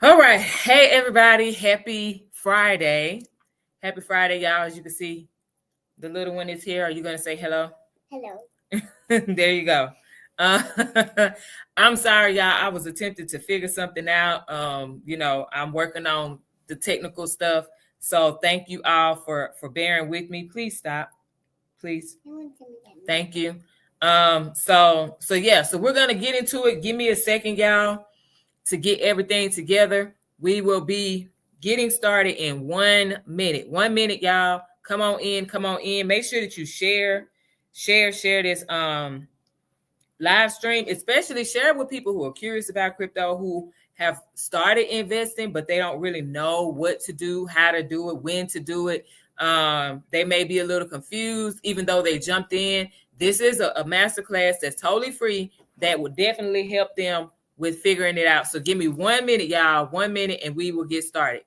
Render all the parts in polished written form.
All right. Hey, everybody. Happy Friday. Happy Friday, y'all. As you can see, the little one is here. Are you going to say hello? Hello. There you go. I'm sorry, y'all. I was attempting to figure something out. I'm working on the technical stuff. So thank you all for bearing with me. Please stop. Please. Thank you. So we're going to get into it. Give me a second, y'all, to get everything together. We will be getting started in 1 minute. 1 minute, y'all. Come on in. Make sure that you share this live stream, especially share it with people who are curious about crypto, who have started investing, but they don't really know what to do, how to do it, when to do it. They may be a little confused, even though they jumped in. This is a masterclass that's totally free that will definitely help them with figuring it out. So give me 1 minute, y'all, 1 minute, and we will get started.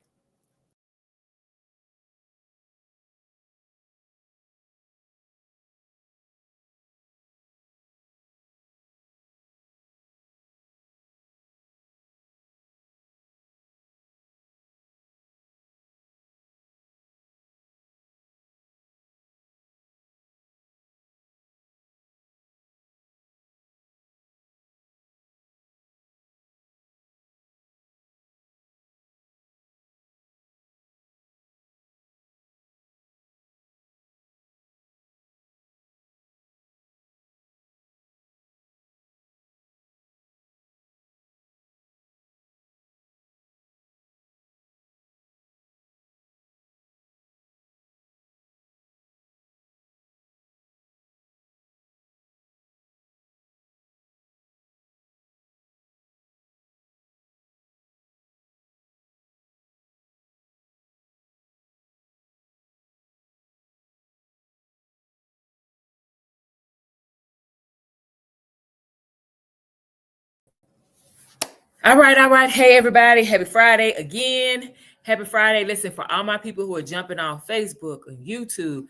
All right. Hey, everybody. Happy Friday again. Happy Friday. Listen, for all my people who are jumping on Facebook and YouTube,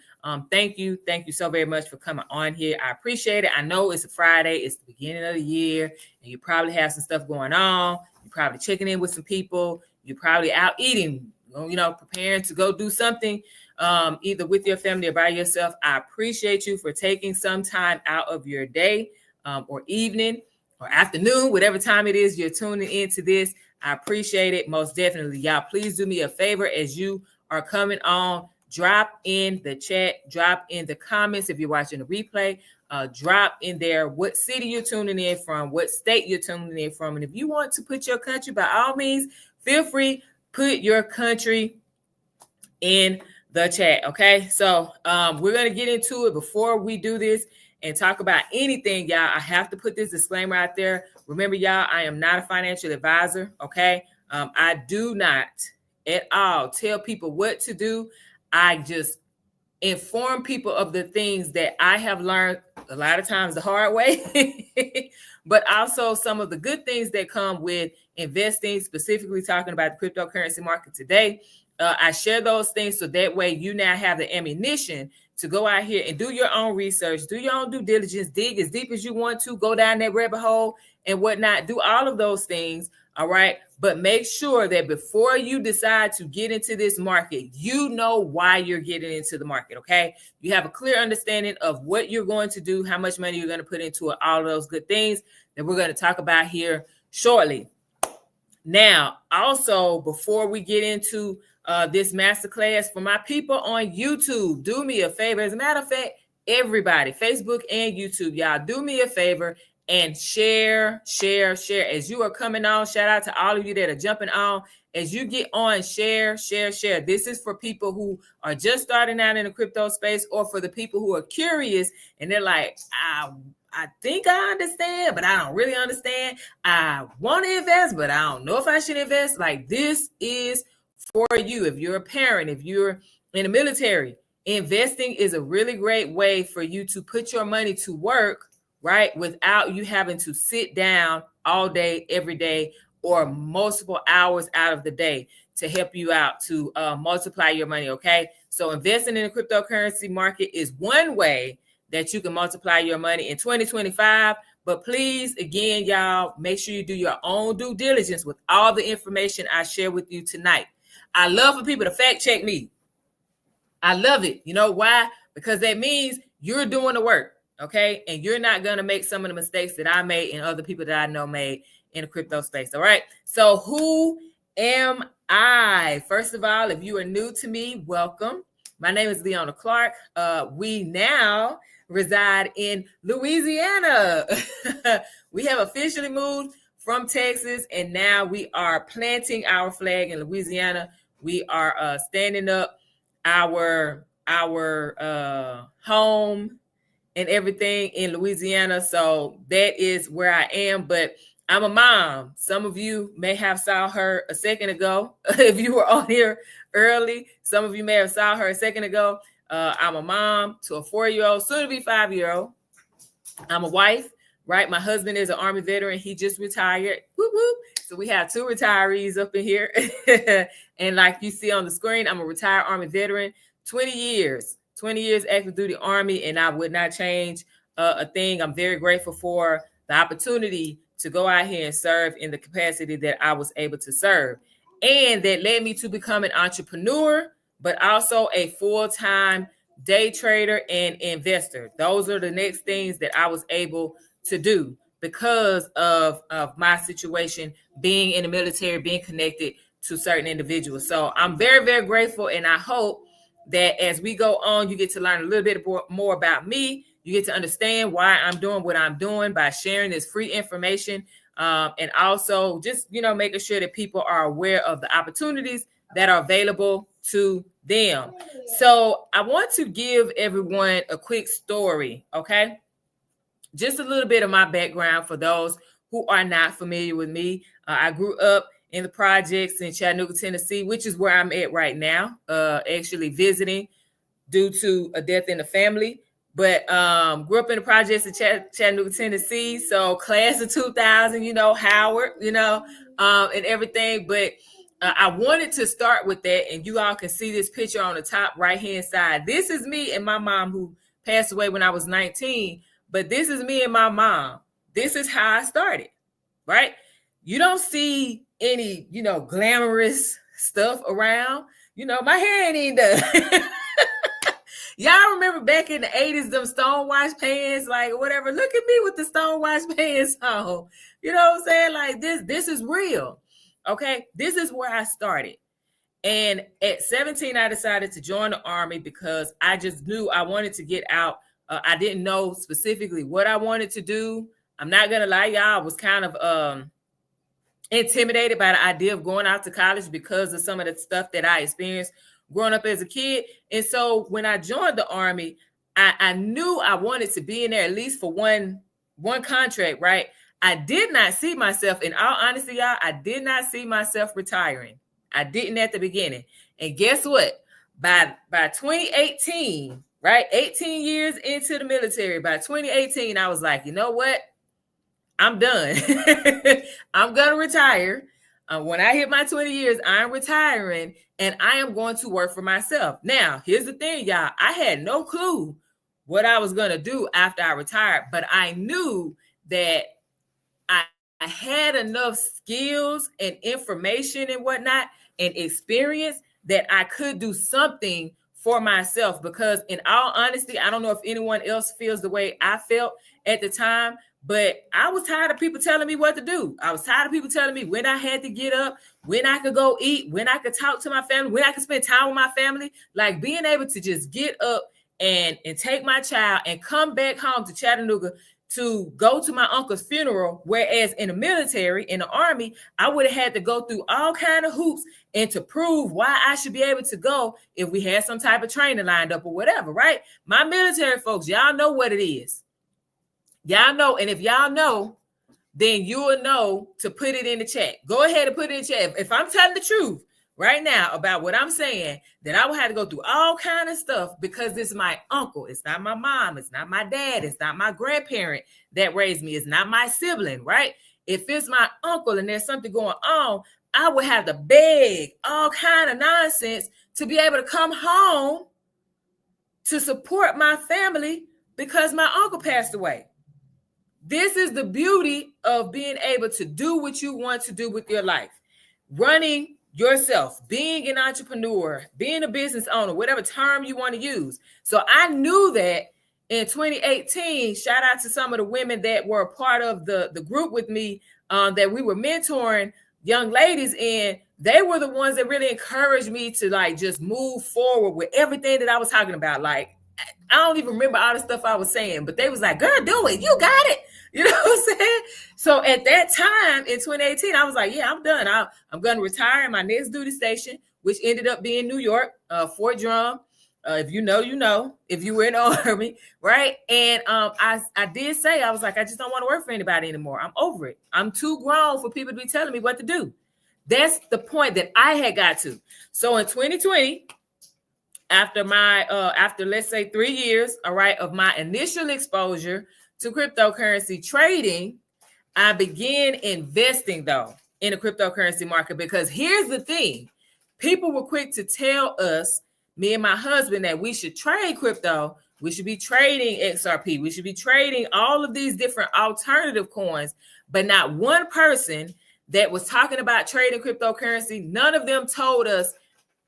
thank you so very much for coming on here. I appreciate it. I know it's a Friday. It's the beginning of the year, and you probably have some stuff going on. You're probably checking in with some people. You're probably out eating, preparing to go do something, either with your family or by yourself. I appreciate you for taking some time out of your day or evening or afternoon, whatever time it is you're tuning into this. I appreciate it most definitely. Y'all, please do me a favor as you are coming on. Drop in the chat, drop in the comments if you're watching the replay. Drop in there what city you're tuning in from, what state you're tuning in from. And if you want to put your country, by all means, feel free, put your country in the chat. Okay, so we're going to get into it. Before we do this and talk about anything, y'all, I have to put this disclaimer out there. Remember, y'all, I am not a financial advisor. Okay, I do not at all tell people what to do. I just inform people of the things that I have learned a lot of times the hard way, but also some of the good things that come with investing, specifically talking about the cryptocurrency market today. I share those things so that way you now have the ammunition to go out here and do your own research, do your own due diligence, dig as deep as you want to, go down that rabbit hole and whatnot, do all of those things. All right. But make sure that before you decide to get into this market, you know why you're getting into the market. Okay. You have a clear understanding of what you're going to do, how much money you're going to put into it, all of those good things that we're going to talk about here shortly. Now, also, before we get into this masterclass, for my people on YouTube, do me a favor. As a matter of fact, everybody, Facebook and YouTube, y'all, do me a favor and share. As you are coming on, shout out to all of you that are jumping on. As you get on, share. This is for people who are just starting out in the crypto space, or for the people who are curious and they're like, I think I understand, but I don't really understand. I want to invest, but I don't know if I should invest. Like, this is for you. If you're a parent, if you're in the military, investing is a really great way for you to put your money to work, right? Without you having to sit down all day, every day, or multiple hours out of the day to help you out to multiply your money. Okay. So investing in the cryptocurrency market is one way that you can multiply your money in 2025. But please, again, y'all, make sure you do your own due diligence with all the information I share with you tonight. I love for people to fact check me. I love it. You know why? Because that means you're doing the work, okay? And you're not going to make some of the mistakes that I made and other people that I know made in the crypto space, all right? So who am I? First of all, if you are new to me, welcome. My name is Leona Clark. We now reside in Louisiana. We have officially moved from Texas, and now we are planting our flag in Louisiana. We are standing up our home and everything in Louisiana. So that is where I am. But I'm a mom. Some of you may have saw her a second ago. If you were on here early, some of you may have saw her a second ago. I'm a mom to a 4-year-old, soon to be 5-year-old. I'm a wife, right? My husband is an Army veteran. He just retired. Whoop, whoop. So we have 2 retirees up in here. And like you see on the screen, I'm a retired Army veteran, 20 years active duty Army, and I would not change a thing. I'm very grateful for the opportunity to go out here and serve in the capacity that I was able to serve. And that led me to become an entrepreneur, but also a full-time day trader and investor. Those are the next things that I was able to do because of my situation, being in the military, being connected to certain individuals. So I'm very, very grateful. And I hope that as we go on, you get to learn a little bit more about me. You get to understand why I'm doing what I'm doing by sharing this free information. And also just, making sure that people are aware of the opportunities that are available to them. So I want to give everyone a quick story, okay? Just a little bit of my background for those who are not familiar with me. I grew up in the projects in Chattanooga, Tennessee, which is where I'm at right now, actually visiting due to a death in the family. But grew up in the projects in Chattanooga, Tennessee. So class of 2000, Howard, and everything. But I wanted to start with that. And you all can see this picture on the top right-hand side. This is me and my mom, who passed away when I was 19. But this is me and my mom. This is how I started, right? You don't see any, glamorous stuff around. My hair ain't even done. Y'all remember back in the 80s, them stonewash pants, like whatever. Look at me with the stonewash pants on. You know what I'm saying? Like this is real. Okay. This is where I started. And at 17, I decided to join the Army because I just knew I wanted to get out. I didn't know specifically what I wanted to do. I'm not going to lie, y'all. I was kind of intimidated by the idea of going out to college because of some of the stuff that I experienced growing up as a kid. And so when I joined the Army, I knew I wanted to be in there at least for one contract, right? I did not see myself, in all honesty, y'all, I did not see myself retiring. I didn't at the beginning. And guess what? By 2018, right? 18 years into the military, by 2018, I was like, you know what? I'm done. I'm going to retire. When I hit my 20 years, I'm retiring and I am going to work for myself. Now, here's the thing, y'all. I had no clue what I was going to do after I retired, but I knew that I had enough skills and information and whatnot and experience that I could do something for myself. Because in all honesty, I don't know if anyone else feels the way I felt at the time, but I was tired of people telling me what to do. I was tired of people telling me when I had to get up, when I could go eat, when I could talk to my family, when I could spend time with my family. Like being able to just get up and take my child and come back home to Chattanooga to go to my uncle's funeral. Whereas in the military, in the Army, I would have had to go through all kind of hoops and to prove why I should be able to go if we had some type of training lined up or whatever, right? My military folks, y'all know what it is. Y'all know, and if y'all know, then you will know to put it in the chat. Go ahead and put it in the chat. If I'm telling the truth right now about what I'm saying, then I will have to go through all kind of stuff because it's my uncle. It's not my mom. It's not my dad. It's not my grandparent that raised me. It's not my sibling, right? If it's my uncle and there's something going on, I would have to beg all kind of nonsense to be able to come home to support my family because my uncle passed away. This is the beauty of being able to do what you want to do with your life. Running yourself, being an entrepreneur, being a business owner, whatever term you want to use. So I knew that in 2018, shout out to some of the women that were a part of the group with me, that we were mentoring young ladies in. They were the ones that really encouraged me to like just move forward with everything that I was talking about. Like, I don't even remember all the stuff I was saying, but they was like, girl, do it. You got it. You know what I'm saying? So at that time in 2018, I was like, yeah, I'm done. I'm going to retire in my next duty station, which ended up being New York, Fort Drum. If you know, you know, if you were in the Army, right? And I did say, I was like, I just don't want to work for anybody anymore. I'm over it. I'm too grown for people to be telling me what to do. That's the point that I had got to. So in 2020, after let's say 3 years, all right, of my initial exposure to cryptocurrency trading, I began investing though in the cryptocurrency market, because here's the thing. People were quick to tell us, me and my husband, that we should trade crypto. We should be trading XRP. We should be trading all of these different alternative coins, but not one person that was talking about trading cryptocurrency, none of them told us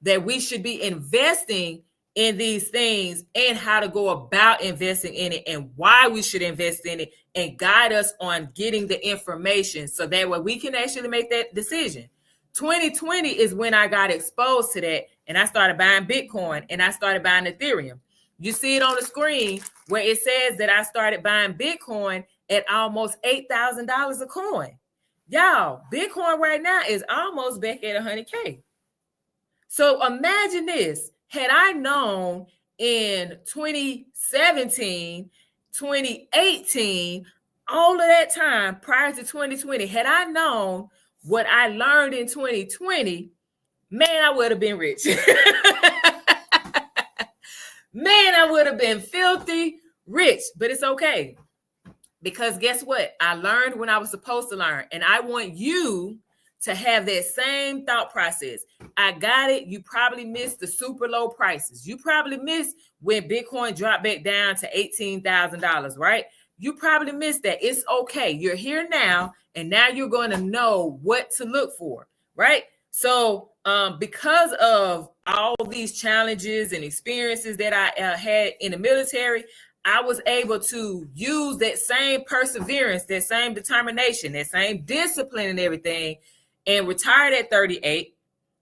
that we should be investing in these things and how to go about investing in it and why we should invest in it, and guide us on getting the information so that way we can actually make that decision. 2020 is when I got exposed to that, and I started buying Bitcoin and I started buying Ethereum. You see it on the screen where it says that I started buying Bitcoin at almost $8,000 a coin. Y'all, Bitcoin right now is almost back at 100K. So imagine this. Had I known in 2017, 2018, all of that time prior to 2020, had I known what I learned in 2020, man, I would have been rich. Man, I would have been filthy rich, but it's okay. Because guess what? I learned when I was supposed to learn, and I want you to have that same thought process. I got it. You probably missed the super low prices. You probably missed when Bitcoin dropped back down to $18,000, right? You probably missed that. It's okay. You're here now, and now you're going to know what to look for, right? So because of all these challenges and experiences that I had in the military, I was able to use that same perseverance, that same determination, that same discipline and everything, and retired at 38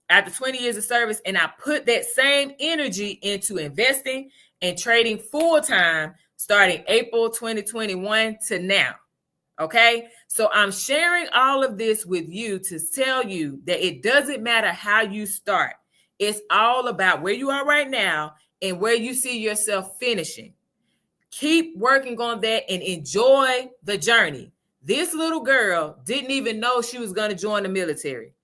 after 20 years of service. And I put that same energy into investing and trading full time starting April 2021 to now. Okay, so I'm sharing all of this with you to tell you that it doesn't matter how you start. It's all about where you are right now and where you see yourself finishing. Keep working on that and enjoy the journey. This little girl didn't even know she was going to join the military.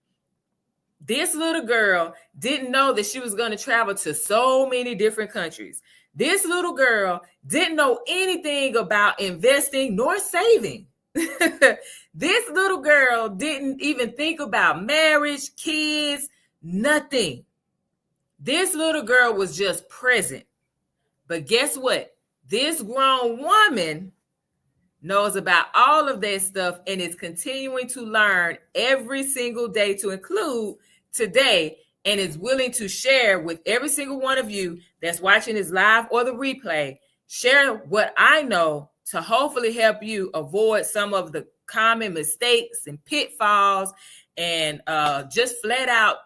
This little girl didn't know that she was going to travel to so many different countries. This little girl didn't know anything about investing nor saving. This little girl didn't even think about marriage, kids, nothing. This little girl was just present. But guess what? This grown woman knows about all of that stuff and is continuing to learn every single day, to include today, and is willing to share with every single one of you that's watching this live or the replay, share what I know to hopefully help you avoid some of the common mistakes and pitfalls and just flat out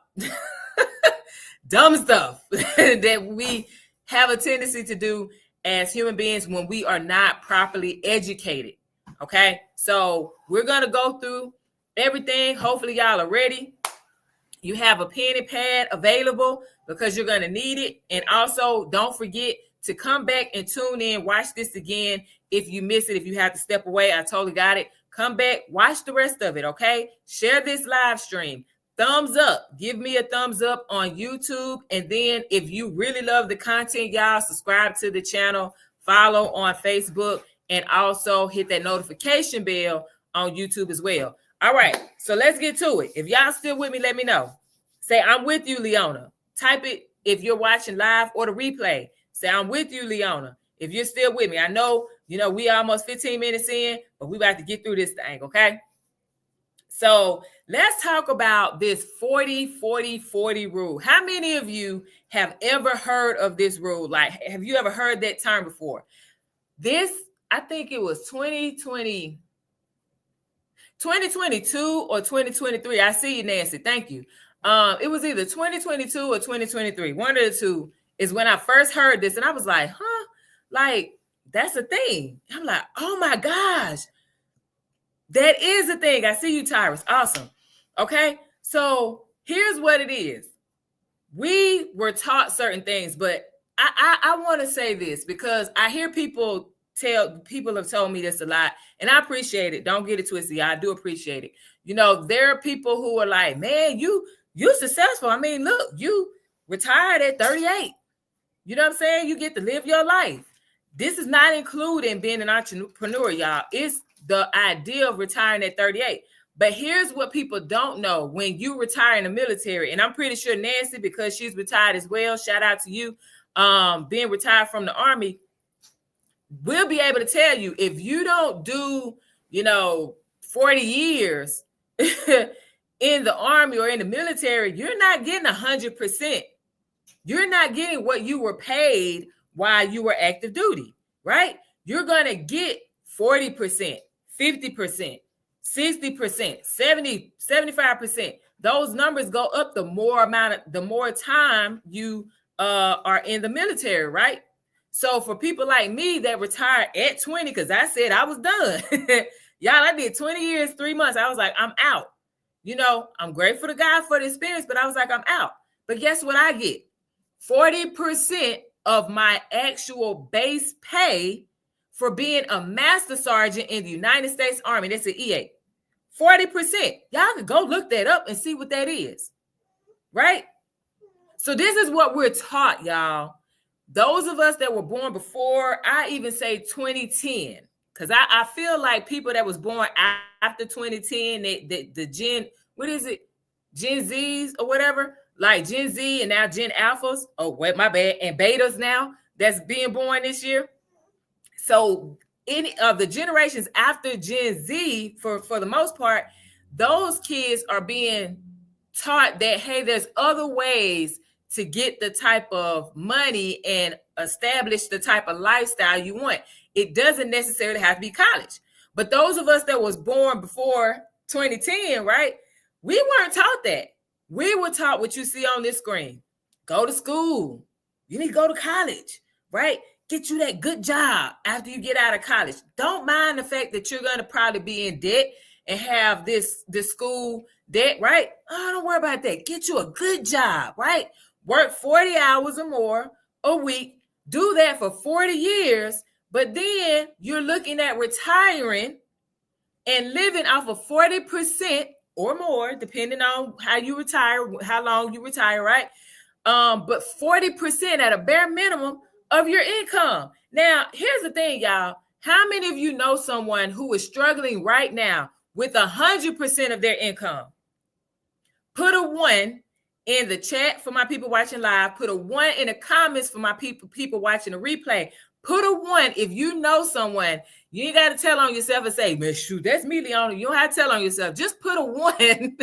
dumb stuff that we have a tendency to do as human beings when we are not properly educated. Okay, so we're going to go through everything. Hopefully y'all are ready. You have a pen and pad available because you're going to need it. And also don't forget to come back and tune in, watch this again. If you miss it, if you have to step away, I totally got it. Come back, watch the rest of it. Okay, share this live stream. Thumbs up. Give me a thumbs up on YouTube. And then if you really love the content, y'all, subscribe to the channel, follow on Facebook, and also hit that notification bell on YouTube as well. All right, so let's get to it. If y'all still with me, let me know. Say, I'm with you, Leona. Type it if you're watching live or the replay. Say, I'm with you, Leona. if you're still with me. I know, we almost 15 minutes in, but we about to get through this thing, okay? So let's talk about this 40-40-40 rule. How many of you have ever heard of this rule? Like, have you ever heard that term before? This, I think it was 2022 or 2023. I see you, Nancy. Thank you. It was either 2022 or 2023. One of the two is when I first heard this, and I was like, huh? Like, that's a thing. I'm like, oh my gosh. That is a thing. I see you, Tyrus. Awesome. Okay. So here's what it is. We were taught certain things, but I want to say this because I hear people have told me this a lot, and I appreciate it. Don't get it twisted. I do appreciate it. There are people who are like, man, you successful. I mean, look, you retired at 38. You know what I'm saying? You get to live your life. This is not including being an entrepreneur, y'all. It's the idea of retiring at 38. But here's what people don't know. When you retire in the military, and I'm pretty sure Nancy, because she's retired as well, shout out to you, being retired from the Army, we'll be able to tell you, if you don't do, 40 years in the Army or in the military, you're not getting 100%. You're not getting what you were paid while you were active duty, right? You're going to get 40%, 50%, 60%, 70, 75%. Those numbers go up the more time you are in the military, right? So for people like me that retired at 20, because I said I was done. Y'all, I did 20 years, 3 months. I was like, I'm out. I'm grateful to God for the experience, but I was like, I'm out. But guess what I get? 40% of my actual base pay for being a master sergeant in the United States Army. That's an E8. 40%. Y'all can go look that up and see what that is. Right? So this is what we're taught, y'all. Those of us that were born before, I even say 2010, because I feel like people that was born after 2010, the Gen, what is it? Gen Zs or whatever, like Gen Z and now Gen Alphas, oh, wait, my bad, and Betas now that's being born this year. So any of the generations after Gen Z, for the most part, those kids are being taught that, hey, there's other ways to get the type of money and establish the type of lifestyle you want. It doesn't necessarily have to be college. But those of us that was born before 2010, right, we weren't taught that. We were taught what you see on this screen. Go to school. You need to go to college, right? Get you that good job after you get out of college. Don't mind the fact that you're going to probably be in debt and have this school debt, right? Oh, don't worry about that. Get you a good job, right? Work 40 hours or more a week. Do that for 40 years. But then you're looking at retiring and living off of 40% or more, depending on how you retire, how long you retire, right? But 40% at a bare minimum of your income. Now, here's the thing, y'all. How many of you know someone who is struggling right now with 100% of their income? Put a 1 in the chat for my people watching live. Put a 1 in the comments for my people watching the replay. Put a 1 if you know someone. You ain't got to tell on yourself and say, man, shoot, that's me, Leona. You don't have to tell on yourself. Just put a 1,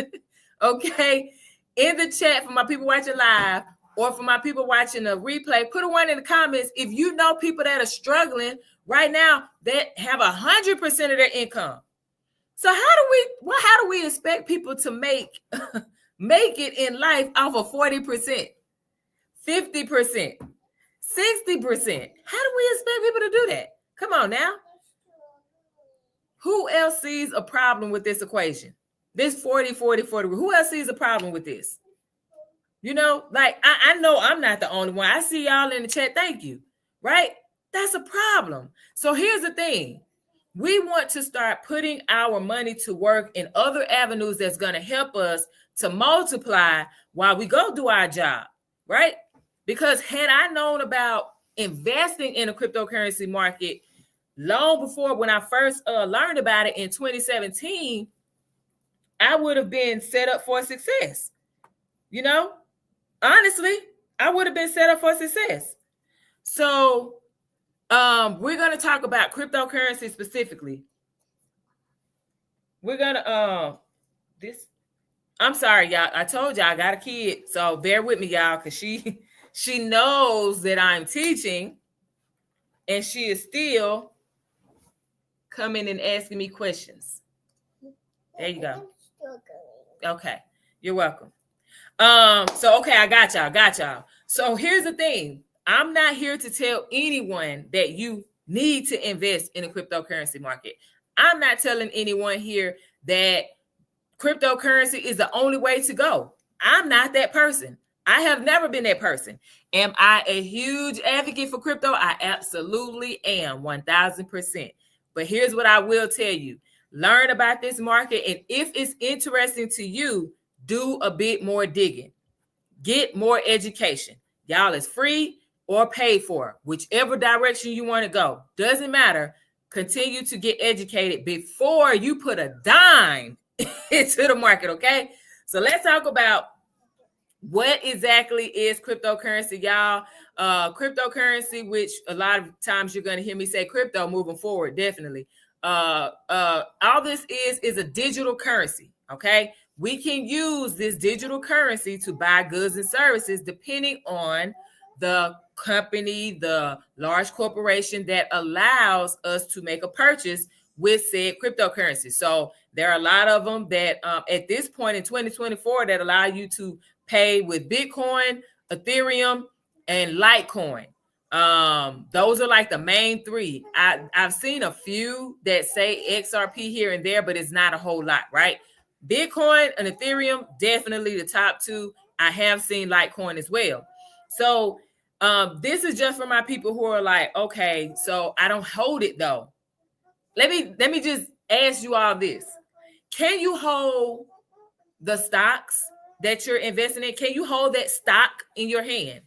okay, in the chat for my people watching live or for my people watching the replay. Put a 1 in the comments if you know people that are struggling right now that have 100% of their income. So how do we expect people to make it in life off of 40%, 50%, 60%? How do we expect people to do that? Come on now. Who else sees a problem with this equation? This 40-40-40. Who else sees a problem with this? Like I know I'm not the only one. I see y'all in the chat. Thank you. Right? That's a problem. So here's the thing. We want to start putting our money to work in other avenues that's going to help us to multiply while we go do our job, right? Because had I known about investing in a cryptocurrency market long before when I first learned about it in 2017, I would have been set up for success. Honestly, I would have been set up for success. So We're gonna talk about cryptocurrency specifically. We're gonna this. I'm sorry, y'all. I told y'all I got a kid, so bear with me, y'all, because she knows that I'm teaching, and she is still coming and asking me questions. There you go. Okay, you're welcome. So okay, I got y'all. So here's the thing. I'm not here to tell anyone that you need to invest in a cryptocurrency market. I'm not telling anyone here that cryptocurrency is the only way to go. I'm not that person. I have never been that person. Am I a huge advocate for crypto? I absolutely am, 1000%. But here's what I will tell you. Learn about this market, and if it's interesting to you, do a bit more digging. Get more education. Y'all, is free or paid for, whichever direction you want to go. Doesn't matter. Continue to get educated before you put a dime into the market, okay? So let's talk about what exactly is cryptocurrency, y'all. Cryptocurrency, which a lot of times you're going to hear me say crypto moving forward, definitely. All this is a digital currency, okay? We can use this digital currency to buy goods and services depending on the company, the large corporation that allows us to make a purchase with said cryptocurrency. So there are a lot of them that at this point in 2024 that allow you to pay with Bitcoin, Ethereum, and Litecoin. Those are like the main three. I've seen a few that say XRP here and there, but it's not a whole lot, right? Bitcoin and Ethereum, definitely the top two. I have seen Litecoin as well. So this is just for my people who are like, okay, so I don't hold it though. Let me just ask you all this. Can you hold the stocks that you're investing in? Can you hold that stock in your hand?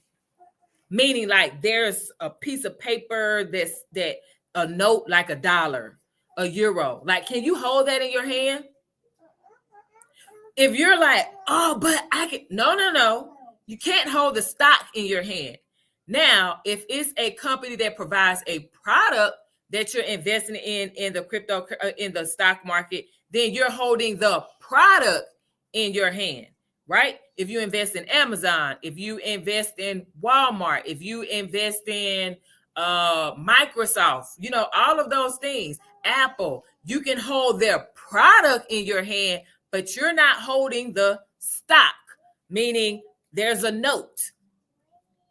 Meaning like there's a piece of paper that a note like $1, €1. Like, can you hold that in your hand? If you're like, oh, but I can, no. You can't hold the stock in your hand. Now, if it's a company that provides a product that you're investing in the crypto, in the stock market, then you're holding the product in your hand, right? If you invest in Amazon, if you invest in Walmart, if you invest in Microsoft, you know, all of those things, Apple, you can hold their product in your hand, but you're not holding the stock, meaning there's a note,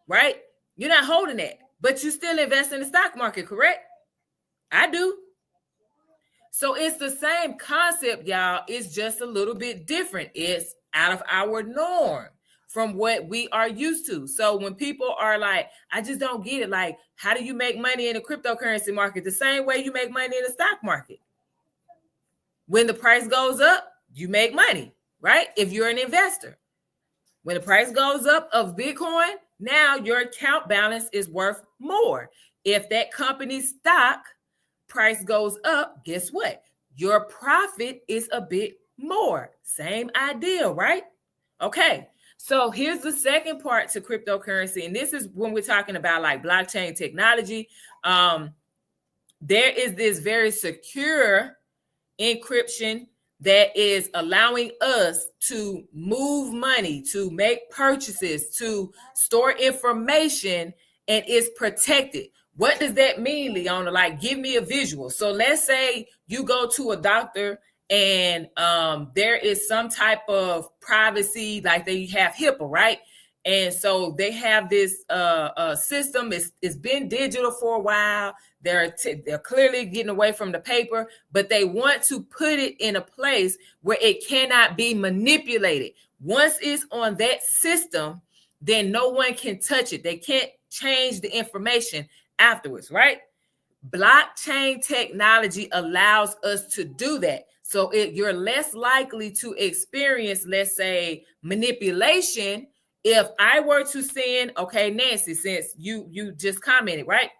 right? You're not holding that, but you still invest in the stock market, correct? I do. So it's the same concept, y'all. It's just a little bit different. It's out of our norm from what we are used to. So when people are like, I just don't get it. Like, how do you make money in the cryptocurrency market? The same way you make money in the stock market. When the price goes up, you make money, right? If you're an investor. When the price goes up of Bitcoin, now your account balance is worth more. If that company's stock price goes up, guess what? Your profit is a bit more. Same idea, right? Okay. So here's the second part to cryptocurrency. And this is when we're talking about like blockchain technology. There is this very secure encryption that is allowing us to move money, to make purchases, to store information, and it's protected. What does that mean, Leona? Like, give me a visual. So let's say you go to a doctor and there is some type of privacy, like they have HIPAA, right? And so they have this system. It's been digital for a while. They're clearly getting away from the paper, but they want to put it in a place where it cannot be manipulated. Once it's on that system, then no one can touch it. They can't change the information afterwards, right? Blockchain technology allows us to do that. So you're less likely to experience, let's say, manipulation. If I were to send, okay, Nancy, since you just commented, right?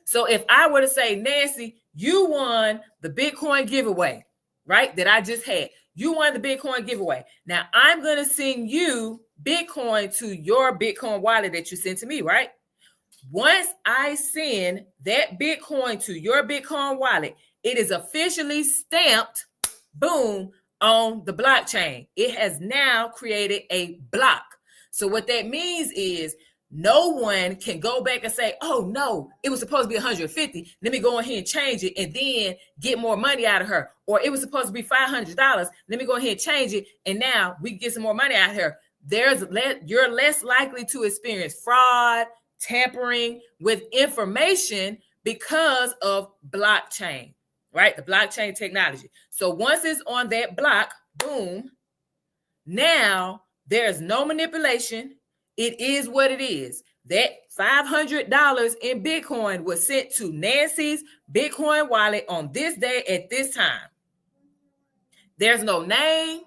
So if I were to say, Nancy, you won the Bitcoin giveaway, right? That I just had. You won the Bitcoin giveaway. Now I'm going to send you Bitcoin to your Bitcoin wallet that you sent to me, right? Once I send that Bitcoin to your Bitcoin wallet, it is officially stamped, boom, on the blockchain. It has now created a block. So what that means is no one can go back and say, oh no, it was supposed to be 150. Let me go ahead and change it and then get more money out of her. Or it was supposed to be $500. Let me go ahead and change it. And now we can get some more money out of her. You're less likely to experience fraud, tampering with information because of blockchain, right? The blockchain technology. So once it's on that block, boom, now there's no manipulation. It is what it is. That $500 in Bitcoin was sent to Nancy's Bitcoin wallet on this day at this time. There's no name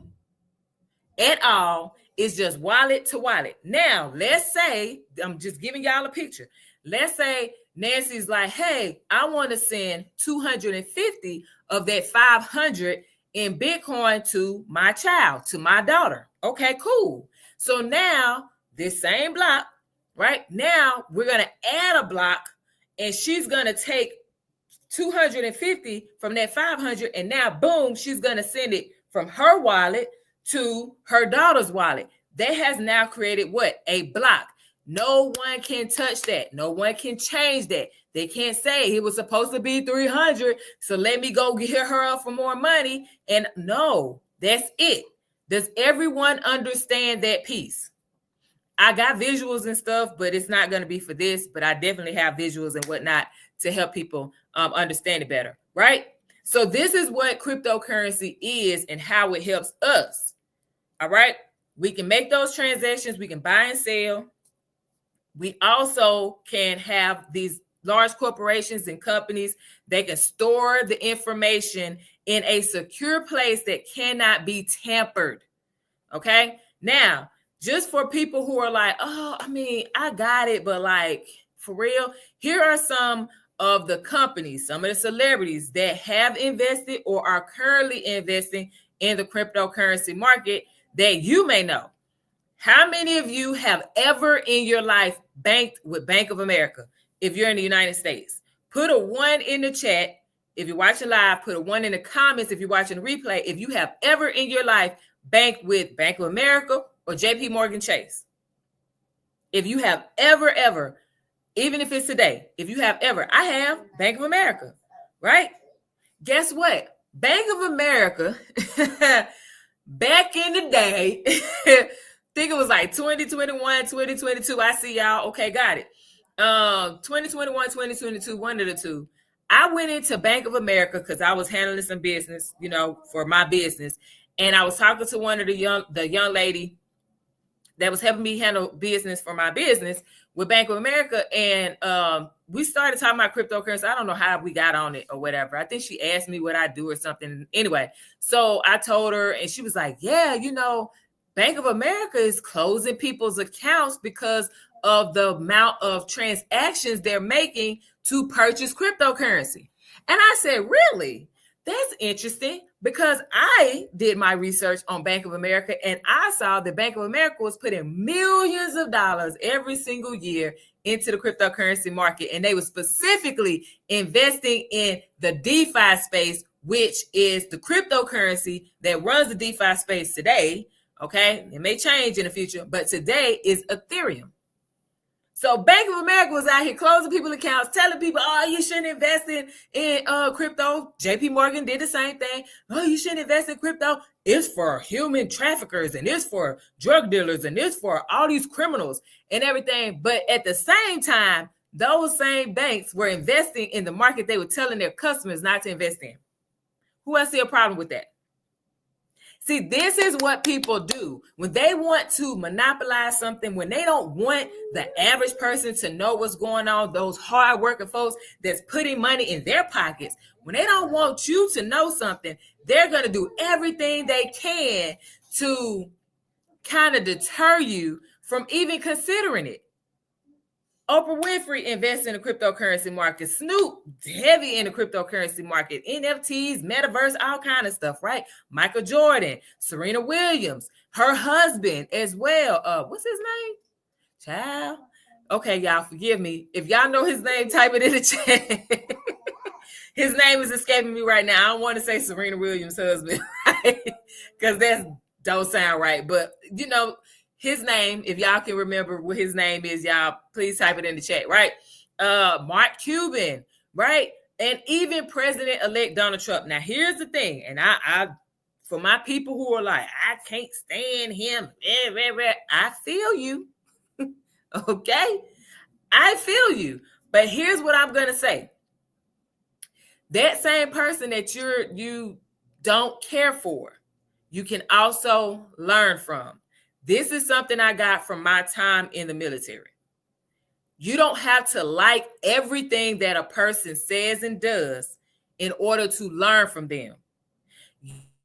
at all. It's just wallet to wallet. Now, let's say, I'm just giving y'all a picture. Let's say Nancy's like, hey, I want to send 250 of that 500 in Bitcoin to my child, to my daughter. Okay, cool. So now this same block, right? Now we're going to add a block and she's going to take 250 from that 500 and now, boom, she's going to send it from her wallet to her daughter's wallet. That has now created what? A block. No one can touch that. No one can change that. They can't say it was supposed to be 300, so let me go hit her up for more money. And no, that's it. Does everyone understand that piece? I got visuals and stuff, but it's not going to be for this, but I definitely have visuals and whatnot to help people understand it better, right? So this is what cryptocurrency is and how it helps us, all right? We can make those transactions. We can buy and sell. We also can have these large corporations and companies. They can store the information in a secure place that cannot be tampered, okay? Now, just for people who are like, oh, I mean, I got it, but like, for real, here are some of the companies, some of the celebrities that have invested or are currently investing in the cryptocurrency market that you may know. How many of you have ever in your life banked with Bank of America? If you're in the United States, put a 1 in the chat. If you're watching live, put a 1 in the comments. If you're watching the replay, if you have ever in your life banked with Bank of America or JP Morgan Chase. If you have ever, even if it's today, if you have ever, I have Bank of America, right? Guess what? Bank of America, back in the day, think it was like 2021, 2022. I see y'all. Okay, got it. 2021, 2022, one of the two. I went into Bank of America because I was handling some business, for my business. And I was talking to one of the young lady that was helping me handle business for my business with Bank of America. And we started talking about cryptocurrency. I don't know how we got on it or whatever. I think she asked me what I do or something. Anyway, so I told her and she was like, yeah, Bank of America is closing people's accounts because of the amount of transactions they're making to purchase cryptocurrency. And I said, really? That's interesting, because I did my research on Bank of America and I saw that Bank of America was putting millions of dollars every single year into the cryptocurrency market. And they were specifically investing in the DeFi space, which is the cryptocurrency that runs the DeFi space today. Okay, it may change in the future, but today is Ethereum. So Bank of America was out here closing people's accounts, telling people, oh, you shouldn't invest in crypto. JP Morgan did the same thing. Oh, you shouldn't invest in crypto. It's for human traffickers and it's for drug dealers and it's for all these criminals and everything. But at the same time, those same banks were investing in the market they were telling their customers not to invest in. Who else see a problem with that? See, this is what people do when they want to monopolize something, when they don't want the average person to know what's going on, those hardworking folks that's putting money in their pockets. When they don't want you to know something, they're going to do everything they can to kind of deter you from even considering it. Oprah Winfrey invests in the cryptocurrency market. Snoop, heavy in the cryptocurrency market. NFTs, metaverse, all kind of stuff, right? Michael Jordan, Serena Williams, her husband as well. What's his name? Child. Okay, y'all, forgive me. If y'all know his name, type it in the chat. His name is escaping me right now. I don't want to say Serena Williams' husband, because that don't sound right. But you know his name. If y'all can remember what his name is, y'all please type it in the chat. Right, Mark Cuban. Right, and even President-elect Donald Trump. Now here's the thing, and I for my people who are like, I can't stand him. I feel you. Okay, I feel you. But here's what I'm gonna say. That same person that you don't care for, you can also learn from. This is something I got from my time in the military. You don't have to like everything that a person says and does in order to learn from them.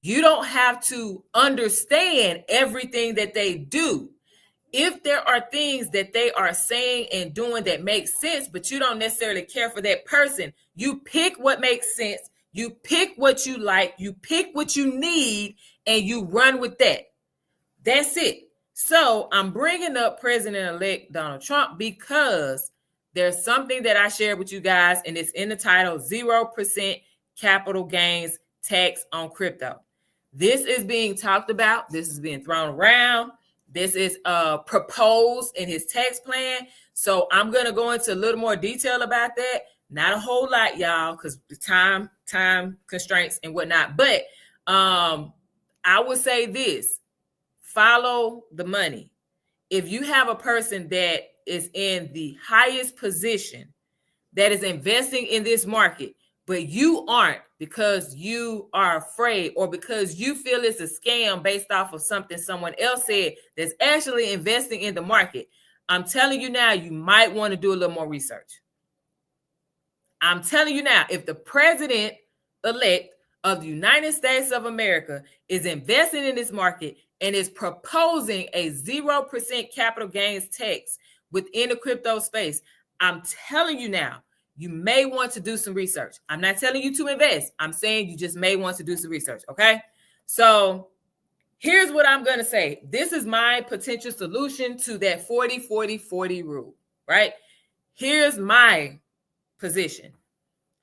You don't have to understand everything that they do. If there are things that they are saying and doing that make sense, but you don't necessarily care for that person, you pick what makes sense, you pick what you like, you pick what you need, and you run with that. That's it. So I'm bringing up President-elect Donald Trump because there's something that I shared with you guys, and it's in the title, 0% capital gains tax on crypto. This is being talked about. This is being thrown around. This is proposed in his tax plan. So I'm going to go into a little more detail about that. Not a whole lot, y'all, because the time constraints and whatnot. But I would say this. Follow the money. If you have a person that is in the highest position that is investing in this market, but you aren't because you are afraid or because you feel it's a scam based off of something someone else said that's actually investing in the market, I'm telling you now, you might want to do a little more research. I'm telling you now, if the president-elect of the United States of America is investing in this market and is proposing a 0% capital gains tax within the crypto space, I'm telling you now, you may want to do some research. I'm not telling you to invest. I'm saying you just may want to do some research, okay? So here's what I'm going to say. This is my potential solution to that 40-40-40 rule, right? Here's my position.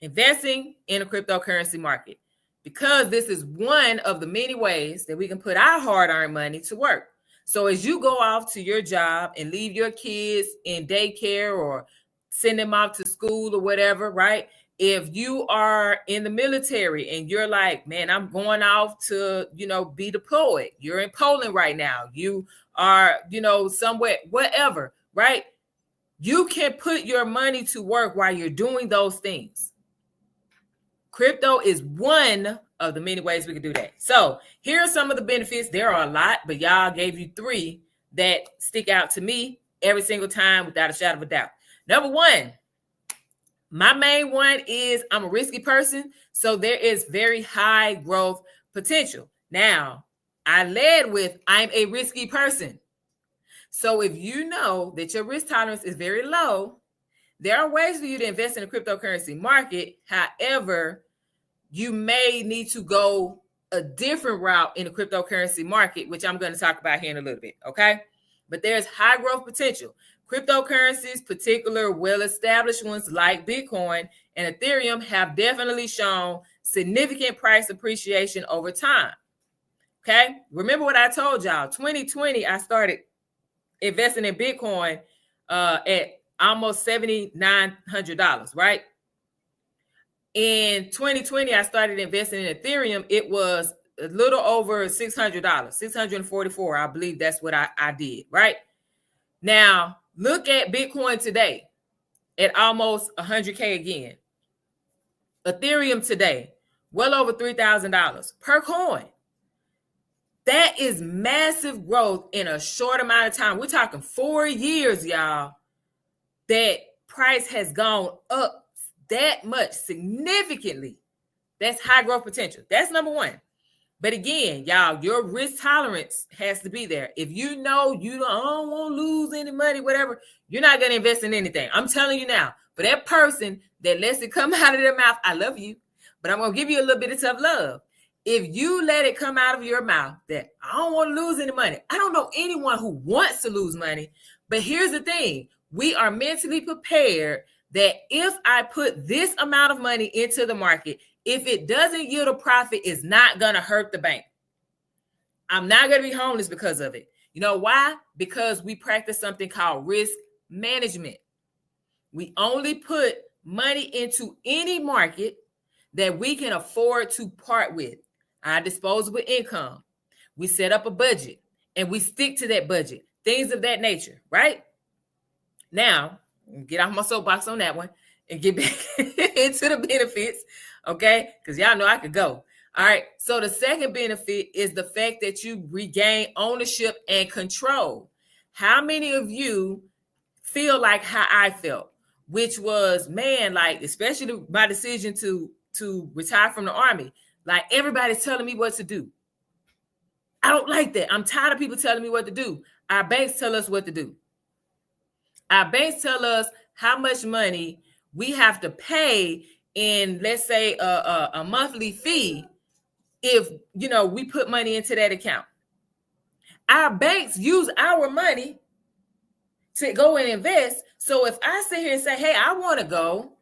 Investing in a cryptocurrency market, because this is one of the many ways that we can put our hard-earned money to work. So as you go off to your job and leave your kids in daycare or send them off to school or whatever, right? If you are in the military and you're like, man, I'm going off to, be deployed. You're in Poland right now. You are, somewhere, whatever, right? You can put your money to work while you're doing those things. Crypto is one of the many ways we can do that. So here are some of the benefits. There are a lot, but y'all gave you 3 that stick out to me every single time without a shadow of a doubt. Number 1, my main one is I'm a risky person, so there is very high growth potential. Now, I led with I'm a risky person. So if you know that your risk tolerance is very low, there are ways for you to invest in the cryptocurrency market. However, you may need to go a different route in the cryptocurrency market, which I'm going to talk about here in a little bit, okay? But there's high growth potential. Cryptocurrencies, particular well-established ones like Bitcoin and Ethereum, have definitely shown significant price appreciation over time. Okay? Remember what I told y'all. 2020, I started investing in Bitcoin at almost $7,900, right? In 2020, I started investing in Ethereum. It was a little over $600, $644. I believe that's what I did, right? Now, look at Bitcoin today at almost 100K again. Ethereum today, well over $3,000 per coin. That is massive growth in a short amount of time. We're talking 4 years, y'all, that price has gone up that much significantly. That's high growth potential. That's number 1. But again, y'all, your risk tolerance has to be there. If you know you don't want to lose any money, whatever, you're not going to invest in anything. I'm telling you now, for that person that lets it come out of their mouth, I love you, but I'm going to give you a little bit of tough love. If you let it come out of your mouth that I don't want to lose any money, I don't know anyone who wants to lose money, but here's the thing. we are mentally prepared that if I put this amount of money into the market, if it doesn't yield a profit, it's not going to hurt the bank. I'm not going to be homeless because of it. You know why? Because we practice something called risk management. We only put money into any market that we can afford to part with. Our disposable income. We set up a budget and we stick to that budget. Things of that nature, right? Now, get off my soapbox on that one and get back into the benefits, okay? Because y'all know I could go. All right. So the second benefit is the fact that you regain ownership and control. How many of you feel like how I felt, which was, man, like, especially my decision to retire from the Army, like everybody's telling me what to do. I don't like that. I'm tired of people telling me what to do. Our banks tell us what to do. Our banks tell us how much money we have to pay in, let's say, a monthly fee if, we put money into that account. Our banks use our money to go and invest. So if I sit here and say, hey, I want to go,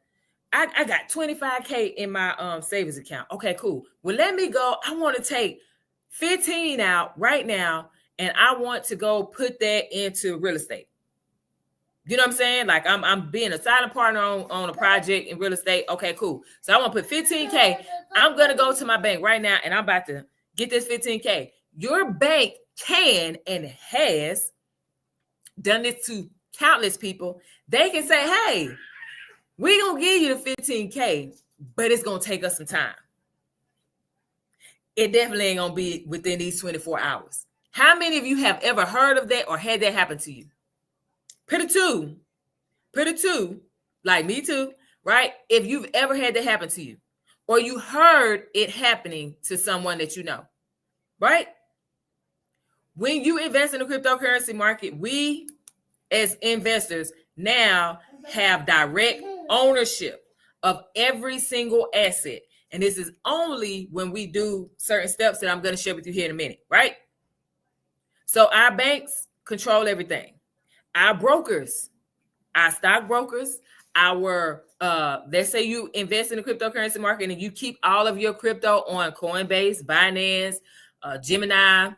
I got $25K in my savings account. Okay, cool. Well, let me go. I want to take 15 out right now, and I want to go put that into real estate. You know what I'm saying? Like I'm being a silent partner on a project in real estate. Okay, cool. So I want to put 15K. I'm going to go to my bank right now, and I'm about to get this 15K. Your bank can and has done this to countless people. They can say, hey, we're going to give you the 15K, but it's going to take us some time. It definitely ain't going to be within these 24 hours. How many of you have ever heard of that or had that happen to you? Put a two, like me too, right? If you've ever had that happen to you, or you heard it happening to someone that you know, right? When you invest in the cryptocurrency market, we as investors now have direct ownership of every single asset. And this is only when we do certain steps that I'm going to share with you here in a minute, right? So our banks control everything. Our brokers, our stockbrokers, our, let's say you invest in the cryptocurrency market and you keep all of your crypto on Coinbase, Binance, Gemini,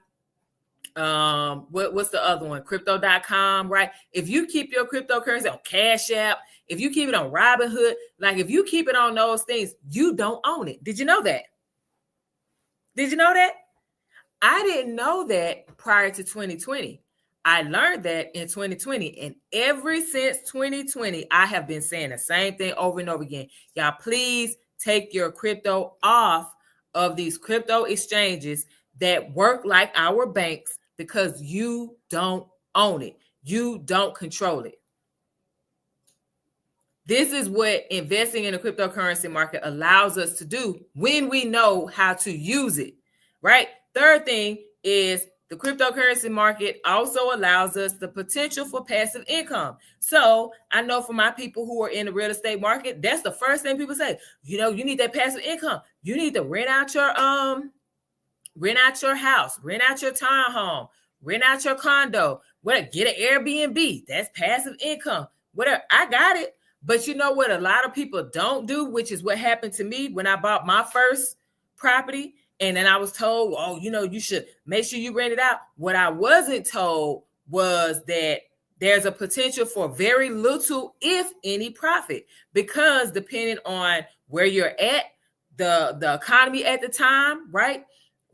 what's the other one? Crypto.com, right? If you keep your cryptocurrency on Cash App, if you keep it on Robinhood, like if you keep it on those things, you don't own it. Did you know that? Did you know that? I didn't know that prior to 2020. I learned that in 2020, and ever since 2020, I have been saying the same thing over and over again. Y'all, please take your crypto off of these crypto exchanges that work like our banks, because you don't own it. You don't control it. This is what investing in the cryptocurrency market allows us to do when we know how to use it, right? Third thing is the cryptocurrency market also allows us the potential for passive income. So I know for my people who are in the real estate market, that's the first thing people say. You need that passive income. You need to rent out your house, rent out your townhome, rent out your condo, get an Airbnb. That's passive income. Whatever. I got it. But you know what a lot of people don't do, which is what happened to me when I bought my first property. And then I was told, you should make sure you rent it out. What I wasn't told was that there's a potential for very little, if any, profit, because depending on where you're at, the economy at the time, right?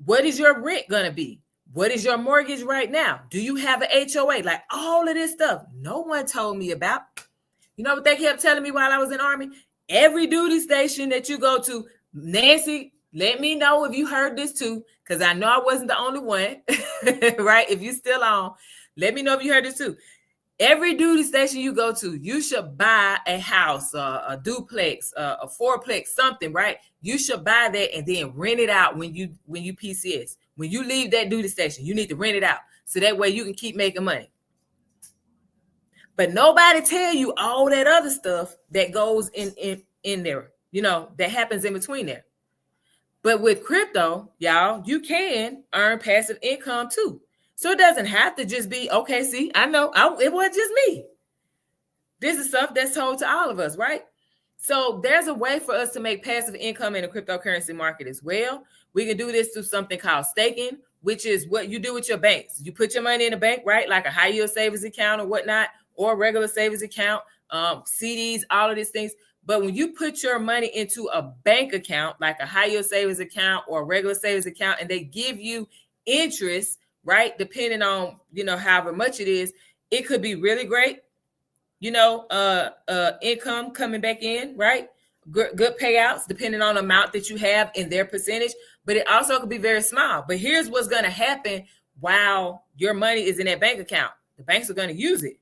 What is your rent going to be? What is your mortgage right now? Do you have an HOA? Like all of this stuff no one told me about. You know what they kept telling me while I was in Army? Every duty station that you go to, Nancy, let me know if you heard this too, because I know I wasn't the only one, right? If you still on, let me know if you heard this too. Every duty station you go to, you should buy a house, a duplex, a fourplex, something, right? You should buy that and then rent it out when you PCS. When you leave that duty station, you need to rent it out so that way you can keep making money. But nobody tell you all that other stuff that goes in there, that happens in between there. But with crypto, y'all, you can earn passive income too. So it doesn't have to just be, okay, see, I know it wasn't just me. This is stuff that's told to all of us, right? So there's a way for us to make passive income in the cryptocurrency market as well. We can do this through something called staking, which is what you do with your banks. You put your money in a bank, right? Like a high yield savings account or whatnot, or a regular savings account, CDs, all of these things. But when you put your money into a bank account, like a high yield savings account or a regular savings account, and they give you interest, right? Depending on, however much it is, it could be really great, income coming back in, right? Good payouts depending on the amount that you have in their percentage, but it also could be very small. But here's what's going to happen while your money is in that bank account. The banks are going to use it.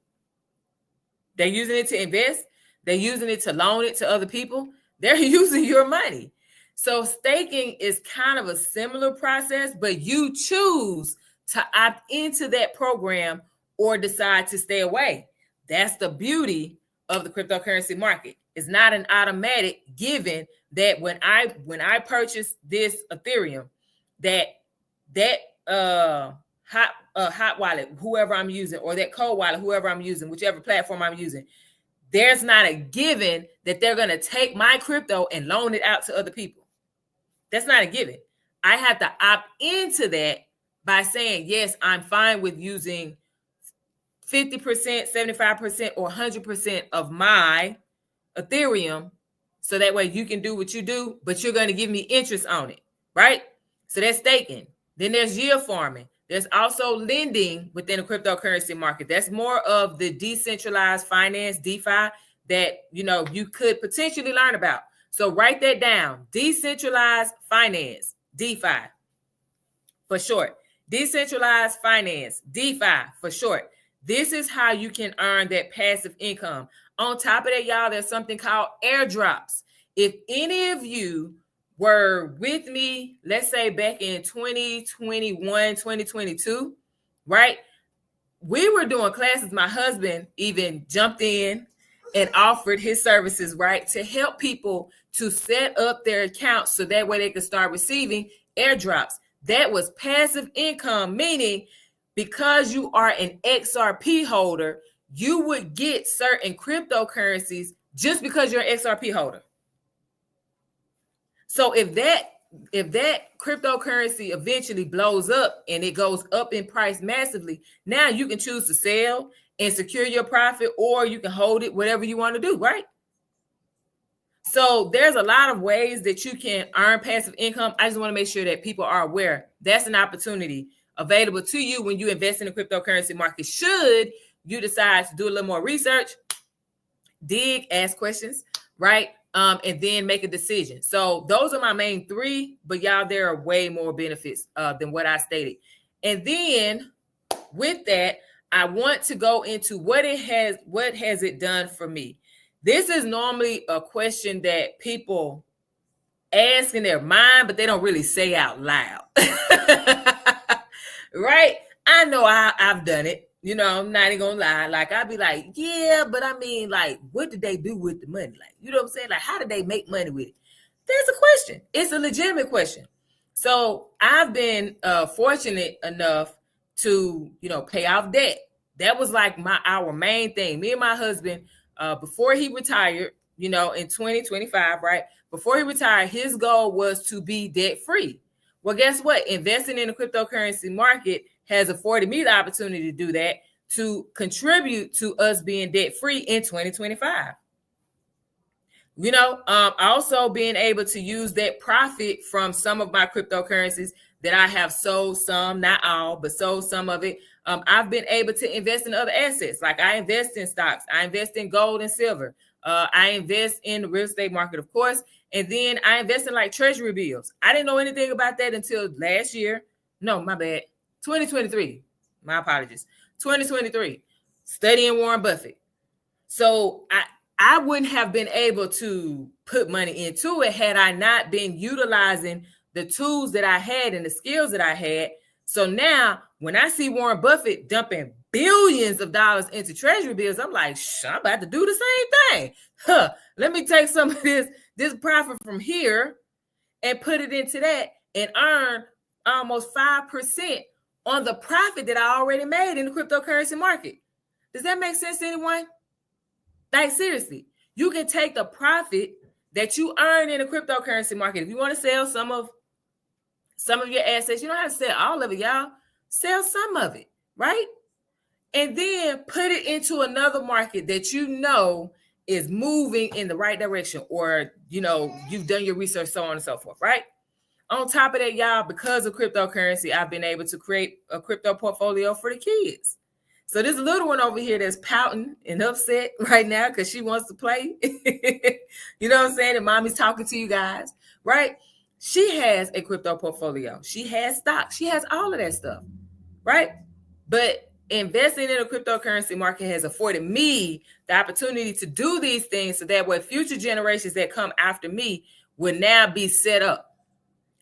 They're using it to invest. They're using it to loan it to other people. They're using your money. So staking is kind of a similar process, but you choose to opt into that program or decide to stay away. That's the beauty of the cryptocurrency market. It's not an automatic given that when I purchase this Ethereum, that hot wallet, whoever I'm using, or that cold wallet, whoever I'm using, whichever platform I'm using, there's not a given that they're going to take my crypto and loan it out to other people. That's not a given. I have to opt into that by saying, yes, I'm fine with using 50%, 75%, or 100% of my Ethereum. So that way you can do what you do, but you're going to give me interest on it, right? So that's staking. Then there's yield farming. There's also lending within the cryptocurrency market. That's more of the decentralized finance, DeFi, that, you could potentially learn about. So write that down. Decentralized finance, DeFi for short. Decentralized finance, DeFi for short. This is how you can earn that passive income. On top of that, y'all, there's something called airdrops. If any of you were with me, let's say back in 2021, 2022, right? We were doing classes. My husband even jumped in and offered his services, right, to help people to set up their accounts so that way they could start receiving airdrops. That was passive income, meaning because you are an XRP holder, you would get certain cryptocurrencies just because you're an XRP holder. So if that cryptocurrency eventually blows up and it goes up in price massively, now you can choose to sell and secure your profit, or you can hold it, whatever you want to do, right? So there's a lot of ways that you can earn passive income. I just want to make sure that people are aware that's an opportunity available to you when you invest in the cryptocurrency market. Should you decide to do a little more research, dig, ask questions, right? And then make a decision. So those are my main three, but y'all, there are way more benefits than what I stated. And then with that, I want to go into what has it done for me? This is normally a question that people ask in their mind, but they don't really say out loud. Right? I know I've done it. I'm not even gonna lie. Like, I'd be like, yeah, but I mean, like, what did they do with the money? Like, you know what I'm saying? Like, how did they make money with it? There's a question. It's a legitimate question. So I've been fortunate enough to, pay off debt. That was like our main thing. Me and my husband, before he retired, in 2025, right? Before he retired, his goal was to be debt free. Well, guess what? Investing in the cryptocurrency market has afforded me the opportunity to do that, to contribute to us being debt free in 2025. Also being able to use that profit from some of my cryptocurrencies that I have sold some, not all, but sold some of it. I've been able to invest in other assets. Like, I invest in stocks. I invest in gold and silver. I invest in the real estate market, of course. And then I invest in like treasury bills. I didn't know anything about that until last year. No, my bad. 2023. My apologies. 2023. Studying Warren Buffett. So I wouldn't have been able to put money into it had I not been utilizing the tools that I had and the skills that I had. So now when I see Warren Buffett dumping billions of dollars into treasury bills, I'm like, I'm about to do the same thing. Let me take some of this profit from here and put it into that and earn almost 5% on the profit that I already made in the cryptocurrency market. Does that make sense to anyone? Like, seriously, you can take the profit that you earn in the cryptocurrency market. If you want to sell some of your assets, you don't have to sell all of it, y'all. Sell some of it, right? And then put it into another market that you know is moving in the right direction, or you've done your research, so on and so forth, right? On top of that, y'all, because of cryptocurrency, I've been able to create a crypto portfolio for the kids. So this little one over here that's pouting and upset right now because she wants to play, you know what I'm saying? And mommy's talking to you guys, right? She has a crypto portfolio. She has stocks. She has all of that stuff, right? But investing in a cryptocurrency market has afforded me the opportunity to do these things so that way future generations that come after me will now be set up.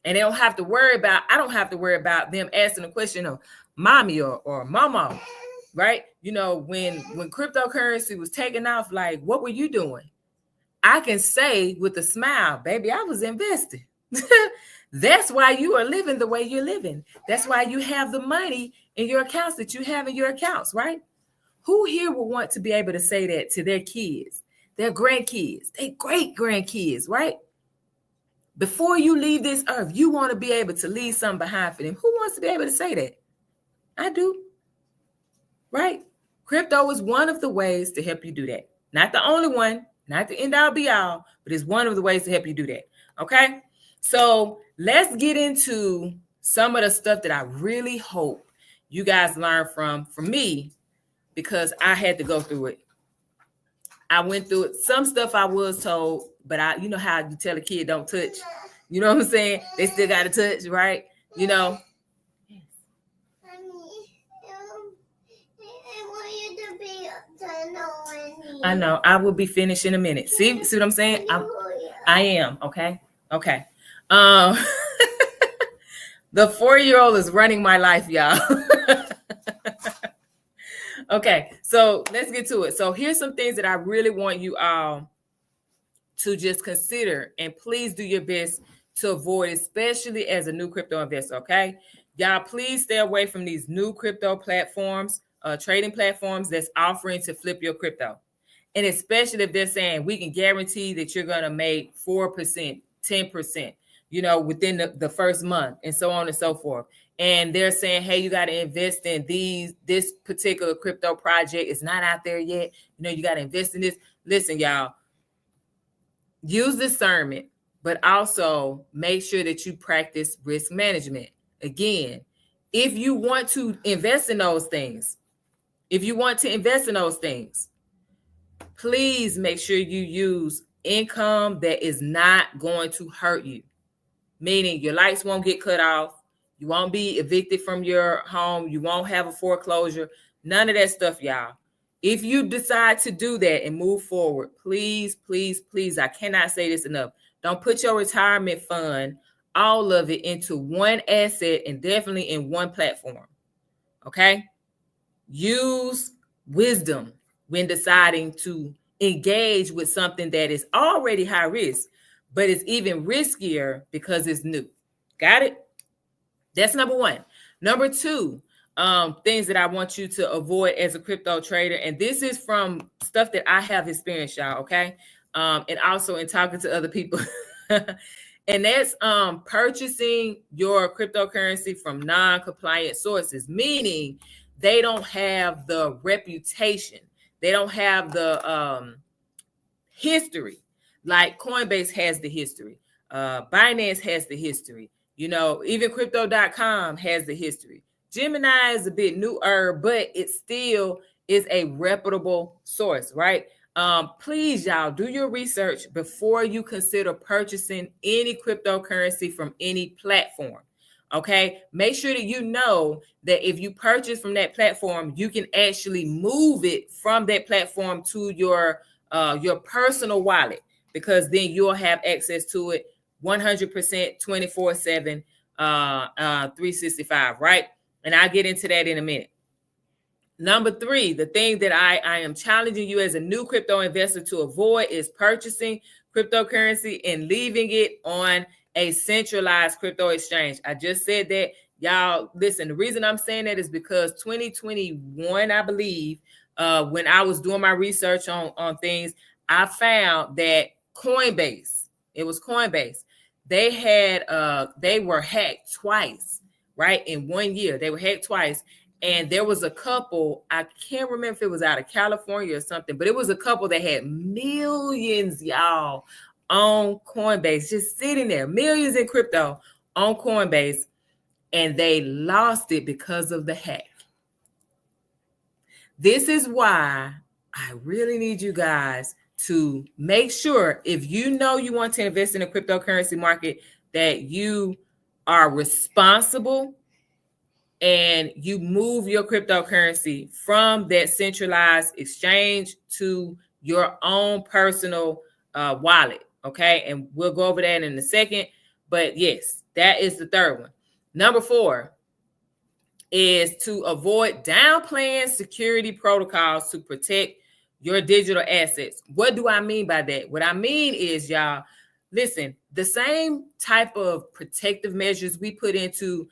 And I don't have to worry about them asking the question of mommy or mama, right? When cryptocurrency was taking off, like, what were you doing? I can say with a smile, baby, I was investing. That's why you are living the way you're living. That's why you have the money in your accounts that you have in your accounts, right? Who here would want to be able to say that to their kids, their grandkids, their great grandkids, right? Before you leave this earth, you want to be able to leave something behind for them. Who wants to be able to say that? I do, right? Crypto is one of the ways to help you do that. Not the only one, not the end all be all, but it's one of the ways to help you do that. Okay? So let's get into some of the stuff that I really hope you guys learn from me, because I had to go through it. I went through it. Some stuff I was told, but you know how you tell a kid don't touch. You know what I'm saying? They still got to touch, right? I want you to be I know. I will be finished in a minute. See what I'm saying? I am. Okay. The 4-year-old is running my life, y'all. Okay, so let's get to it. So here's some things that I really want you all to just consider, and please do your best to avoid, especially as a new crypto investor. Okay, y'all, please stay away from these new crypto platforms, trading platforms that's offering to flip your crypto. And especially if they're saying we can guarantee that you're going to make 4%, 10%, within the first month, and so on and so forth. And they're saying, hey, you got to invest in this particular crypto project. It's not out there yet. You got to invest in this. Listen, y'all, use discernment, but also make sure that you practice risk management. Again, if you want to invest in those things, please make sure you use income that is not going to hurt you. Meaning your lights won't get cut off. You won't be evicted from your home. You won't have a foreclosure. None of that stuff, y'all. If you decide to do that and move forward, please, please, please, I cannot say this enough. Don't put your retirement fund, all of it, into one asset, and definitely in one platform. Okay? Use wisdom when deciding to engage with something that is already high risk, but it's even riskier because it's new. Got it? That's number one. Number two, things that I want you to avoid as a crypto trader. And this is from stuff that I have experienced, y'all, okay? And also in talking to other people. And that's purchasing your cryptocurrency from non-compliant sources, meaning they don't have the reputation. They don't have the history. Like Coinbase has the history. Binance has the history. Even crypto.com has the history. Gemini is a bit newer, but it still is a reputable source, right? Please, y'all, do your research before you consider purchasing any cryptocurrency from any platform. Okay, make sure that you know that if you purchase from that platform, you can actually move it from that platform to your personal wallet, because then you'll have access to it 100%, 24/7, 365, right? And I'll get into that in a minute. Number three, the thing that I am challenging you as a new crypto investor to avoid is purchasing cryptocurrency and leaving it on a centralized crypto exchange. I just said that. Y'all, listen, the reason I'm saying that is because 2021, I believe, when I was doing my research on things, I found that Coinbase, it was Coinbase, they were hacked twice, right? In 1 year, they were hacked twice. And there was a couple, I can't remember if it was out of California or something, but it was a couple that had millions, y'all, on Coinbase, just sitting there, millions in crypto on Coinbase, and they lost it because of the hack. This is why I really need you guys to make sure, if you know you want to invest in a cryptocurrency market, that you are responsible and you move your cryptocurrency from that centralized exchange to your own personal wallet. Okay. And we'll go over that in a second. But yes, that is the third one. Number 4 is to avoid downplaying security protocols to protect your digital assets. What do I mean by that? What I mean is, y'all, listen, the same type of protective measures we put into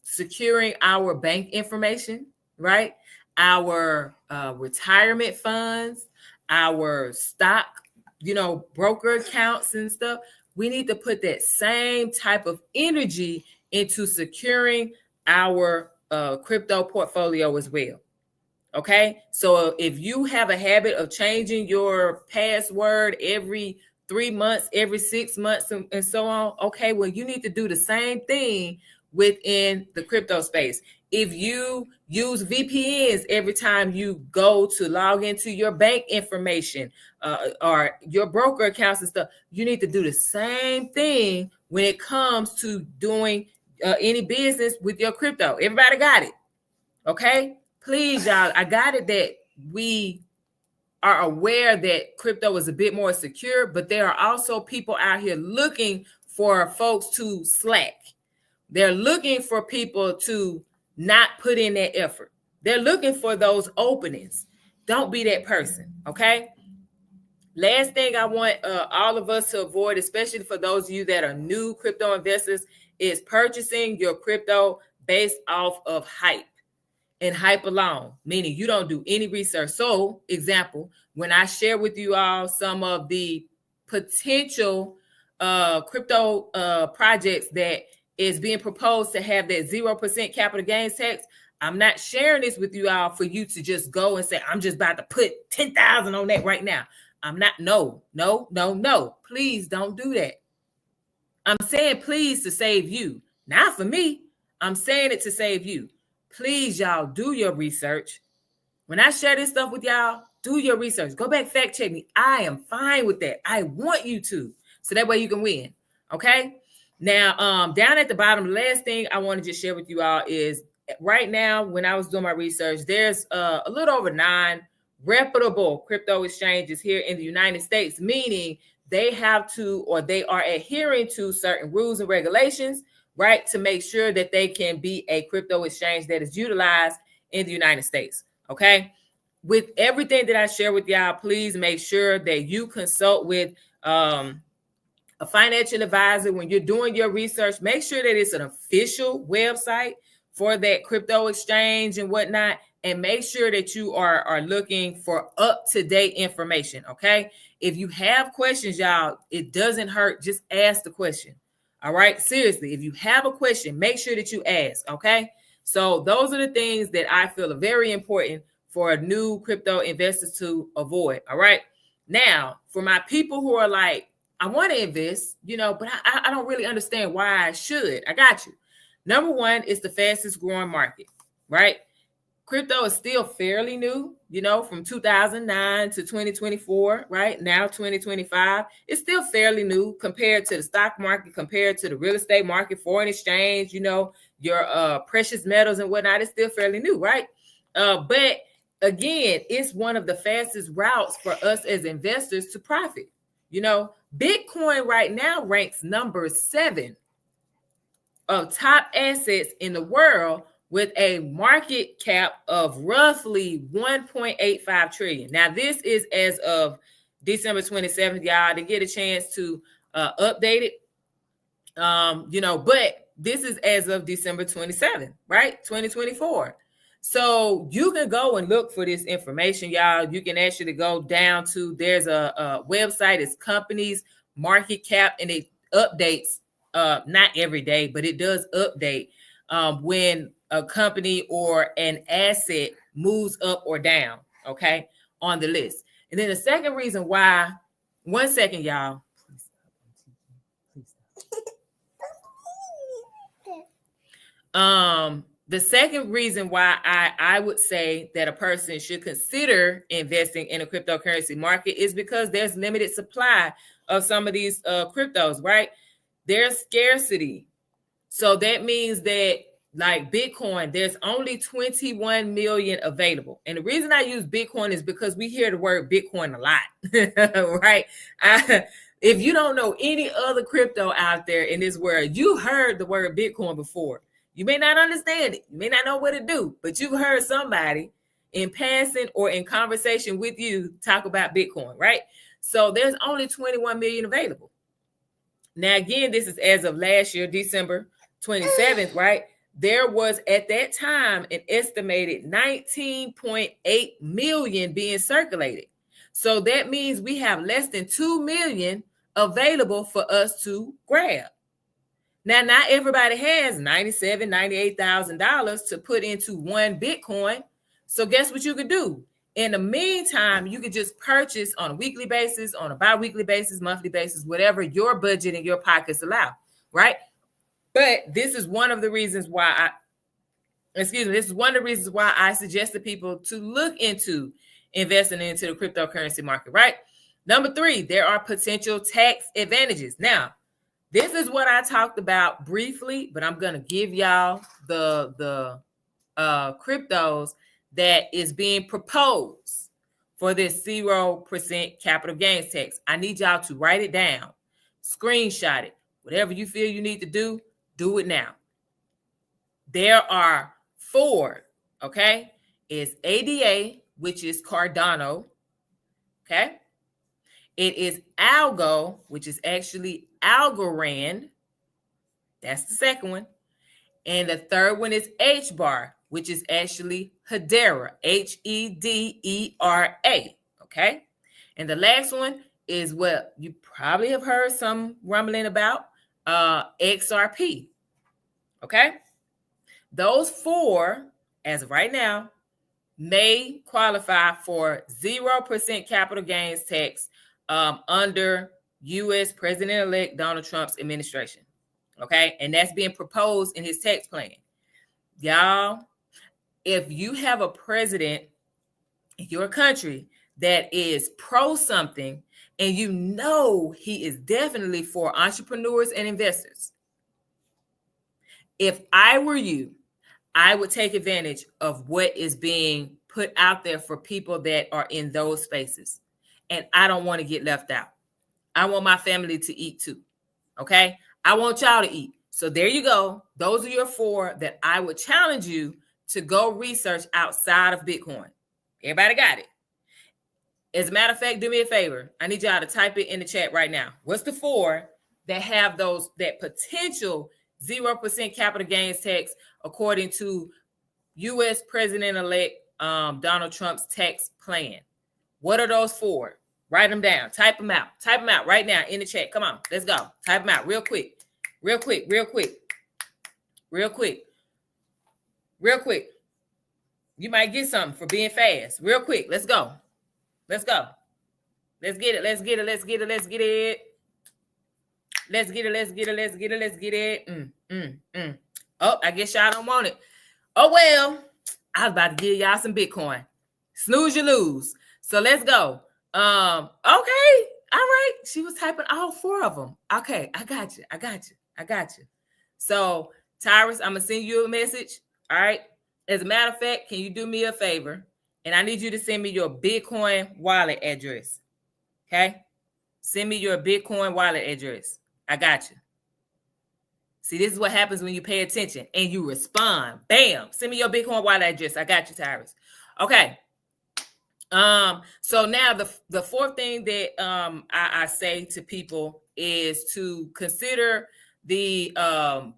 securing our bank information, right? Our retirement funds, our stock, broker accounts and stuff. We need to put that same type of energy into securing our crypto portfolio as well. Okay. So if you have a habit of changing your password every 3 months, every 6 months, and so on, okay, well, you need to do the same thing within the crypto space. If you use VPNs every time you go to log into your bank information or your broker accounts and stuff, you need to do the same thing when it comes to doing any business with your crypto. Everybody got it? Okay. Please, y'all, I got it that we are aware that crypto is a bit more secure, but there are also people out here looking for folks to slack. They're looking for people to not put in that effort. They're looking for those openings. Don't be that person, okay? Last thing I want all of us to avoid, especially for those of you that are new crypto investors, is purchasing your crypto based off of hype. And hype alone, meaning you don't do any research. So, example, when I share with you all some of the potential crypto projects that is being proposed to have that 0% capital gains tax, I'm not sharing this with you all for you to just go and say, I'm just about to put 10,000 on that right now. I'm not. No. Please don't do that. I'm saying please to save you, not for me. I'm saying it to save you. Please, y'all, do your research. When I share this stuff with y'all, do your research. Go back, fact check me. I am fine with that. I want you to, so that way you can win. Okay. Now, down at the bottom, the last thing I want to just share with you all is right now, when I was doing my research, there's a little over 9 reputable crypto exchanges here in the United States, meaning they have to, or they are adhering to certain rules and regulations, right, to make sure that they can be a crypto exchange that is utilized in the United States. Okay. With everything that I share with y'all, please make sure that you consult with a financial advisor when you're doing your research. Make sure that it's an official website for that crypto exchange and whatnot. And make sure that you are looking for up-to-date information. Okay. If you have questions, y'all, it doesn't hurt. Just ask the question. All right. Seriously, if you have a question, make sure that you ask. Okay. So those are the things that I feel are very important for new crypto investors to avoid. All right. Now, for my people who are like, I want to invest, but I don't really understand why I should. I got you. Number 1 is the fastest growing market, right? Crypto is still fairly new, from 2009 to 2024, right? Now 2025, it's still fairly new compared to the stock market, compared to the real estate market, foreign exchange, your precious metals and whatnot. It's still fairly new, right? But again, it's one of the fastest routes for us as investors to profit. Bitcoin right now ranks number 7 of top assets in the world, with a market cap of roughly 1.85 trillion. Now, this is as of December 27th, y'all. To get a chance to update it, but this is as of December 27th, right? 2024. So you can go and look for this information, y'all. You can actually go down to, there's a website, it's companies market cap, and it updates not every day, but it does update when a company or an asset moves up or down, okay, on the list. And then the second reason why, one second, y'all. The second reason why I would say that a person should consider investing in a cryptocurrency market is because there's limited supply of some of these cryptos, right? There's scarcity. So that means that, like Bitcoin, there's only 21 million available. And the reason I use Bitcoin is because we hear the word Bitcoin a lot, right? If you don't know any other crypto out there in this world, you heard the word Bitcoin before. You may not understand it. You may not know what to do, but you've heard somebody in passing or in conversation with you talk about Bitcoin, right? So there's only 21 million available. Now, again, this is as of last year, December 27th, right? There was at that time an estimated 19.8 million being circulated. So that means we have less than 2 million available for us to grab. Now, not everybody has $97,000, $98,000 to put into one Bitcoin. So guess what you could do? In the meantime, you could just purchase on a weekly basis, on a bi-weekly basis, monthly basis, whatever your budget and your pockets allow, right? But this is one of the reasons why this is one of the reasons why I suggest to people to look into investing into the cryptocurrency market, right? Number 3, there are potential tax advantages. Now, this is what I talked about briefly, but I'm going to give y'all the cryptos that is being proposed for this 0% capital gains tax. I need y'all to write it down, screenshot it. Whatever you feel you need to do it now. There are 4, okay? It's ADA, which is Cardano, okay? It is Algo, which is actually Algorand. That's the second one. And the third one is HBAR, which is actually Hedera, Hedera, okay? And the last one is what you probably have heard some rumbling about, XRP, okay? Those 4, as of right now, may qualify for 0% capital gains tax under U.S. President-elect Donald Trump's administration, okay? And that's being proposed in his tax plan. Y'all, if you have a president in your country that is pro something, and you know he is definitely for entrepreneurs and investors, if I were you, I would take advantage of what is being put out there for people that are in those spaces. And I don't want to get left out. I want my family to eat too. Okay? I want y'all to eat. So there you go. Those are your 4 that I would challenge you to go research outside of Bitcoin. Everybody got it? As a matter of fact, do me a favor. I need y'all to type it in the chat right now. What's the 4 that have that potential 0% capital gains tax according to U.S. President-elect Donald Trump's tax plan? What are those 4? Write them down. Type them out. Type them out right now in the chat. Come on, let's go. Type them out real quick. Real quick. Real quick. Real quick. Real quick. You might get something for being fast. Real quick. Let's go. Let's go. Let's get it. Let's get it. Let's get it. Let's get it. Let's get it. Let's get it. Let's get it. Let's get it. Oh, I guess y'all don't want it. Oh, well, I was about to give y'all some Bitcoin. Snooze, you lose. So let's go. Okay. All right. She was typing all 4 of them. Okay. I got you. So, Tyrus, I'm going to send you a message. All right. As a matter of fact, can you do me a favor? And I need you to send me your Bitcoin wallet address. Okay. Send me your Bitcoin wallet address. I got you. See, this is what happens when you pay attention and you respond. Bam. Send me your Bitcoin wallet address. I got you, Tyrus. Okay. So now the 4th thing that I say to people is to consider the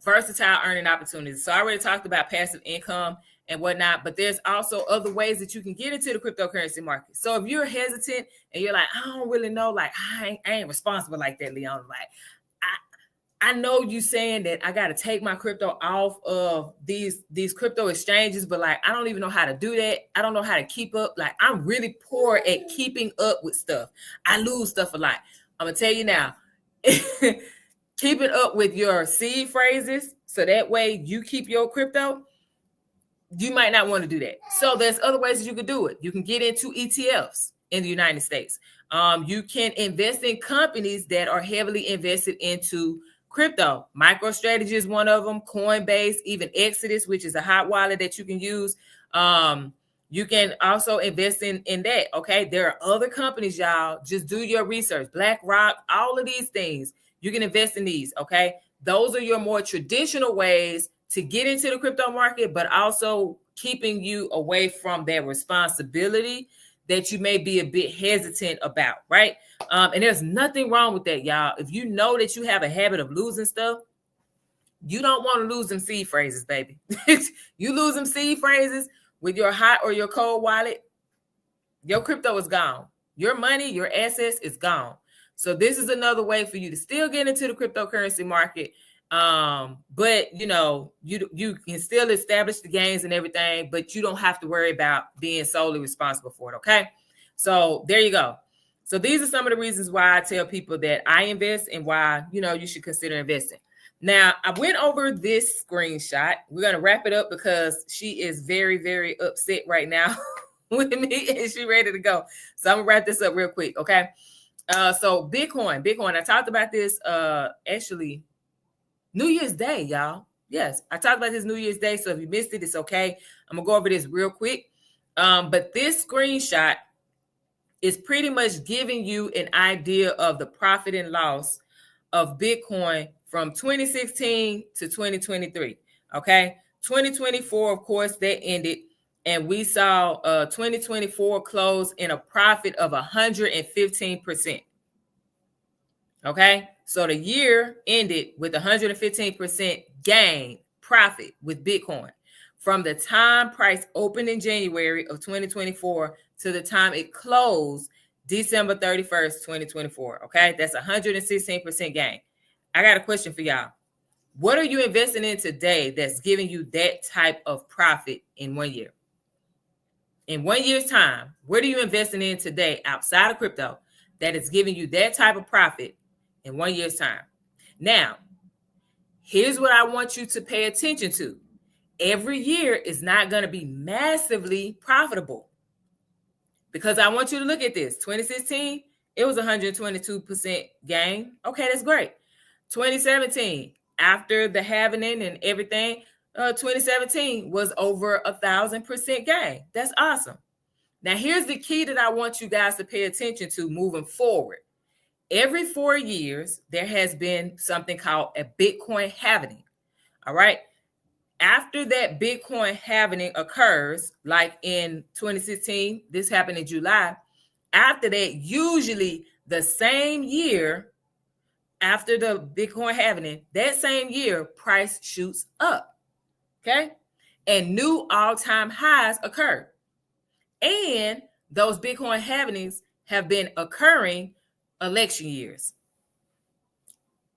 versatile earning opportunities. So I already talked about passive income and whatnot. But there's also other ways that you can get into the cryptocurrency market. So if you're hesitant and you're like, I don't really know, like I ain't responsible like that, Leon. Like I know you saying that I got to take my crypto off of these crypto exchanges, but like I don't even know how to do that. I don't know how to keep up. Like I'm really poor at keeping up with stuff. I lose stuff a lot. I'm gonna tell you now. Keep it up with your seed phrases so that way you keep your crypto. You might not want to do that. So there's other ways that you could do it. You can get into ETFs in the United States. You can invest in companies that are heavily invested into crypto. MicroStrategy is one of them. Coinbase, even Exodus, which is a hot wallet that you can use. You can also invest in that. Okay, there are other companies, y'all. Just do your research. BlackRock, all of these things. You can invest in these. Okay, those are your more traditional ways to get into the crypto market, but also keeping you away from that responsibility that you may be a bit hesitant about, right? And there's nothing wrong with that, y'all. If you know that you have a habit of losing stuff, you don't want to lose them seed phrases, baby. You lose them seed phrases with your hot or your cold wallet, your crypto is gone. Your money, your assets is gone. So this is another way for you to still get into the cryptocurrency market. But you know, you can still establish the gains and everything, but you don't have to worry about being solely responsible for it. Okay. So there you go. So these are some of the reasons why I tell people that I invest and why, you know, you should consider investing. Now, I went over this screenshot. We're going to wrap it up because she is very, very upset right now with me and she's ready to go. So I'm going to wrap this up real quick. Okay. So Bitcoin. I talked about this actually New Year's Day, y'all. Yes, I talked about this New Year's Day. So if you missed it, it's okay. I'm going to go over this real quick. But this screenshot is pretty much giving you an idea of the profit and loss of Bitcoin from 2016 to 2023. Okay. 2024, of course, that ended. And we saw 2024 close in a profit of 115%. Okay. So the year ended with 115% gain profit with Bitcoin from the time price opened in January of 2024 to the time it closed December 31st, 2024. Okay. That's 116% gain. I got a question for y'all. What are you investing in today that's giving you that type of profit in 1 year? In 1 year's time, what are you investing in today outside of crypto that is giving you that type of profit in 1 year's time? Now, here's what I want you to pay attention to. Every year is not going to be massively profitable because I want you to look at this. 2016, it was 122% gain. Okay, that's great. 2017, after the halving and everything, 2017 was over 1,000% gain. That's awesome. Now, here's the key that I want you guys to pay attention to moving forward. Every 4 years, there has been something called a Bitcoin halving. All right. After that Bitcoin halving occurs, like in 2016, this happened in July. After that, usually the same year after the Bitcoin halving, that same year, price shoots up. Okay. And new all-time highs occur. And those Bitcoin halvings have been occurring election years.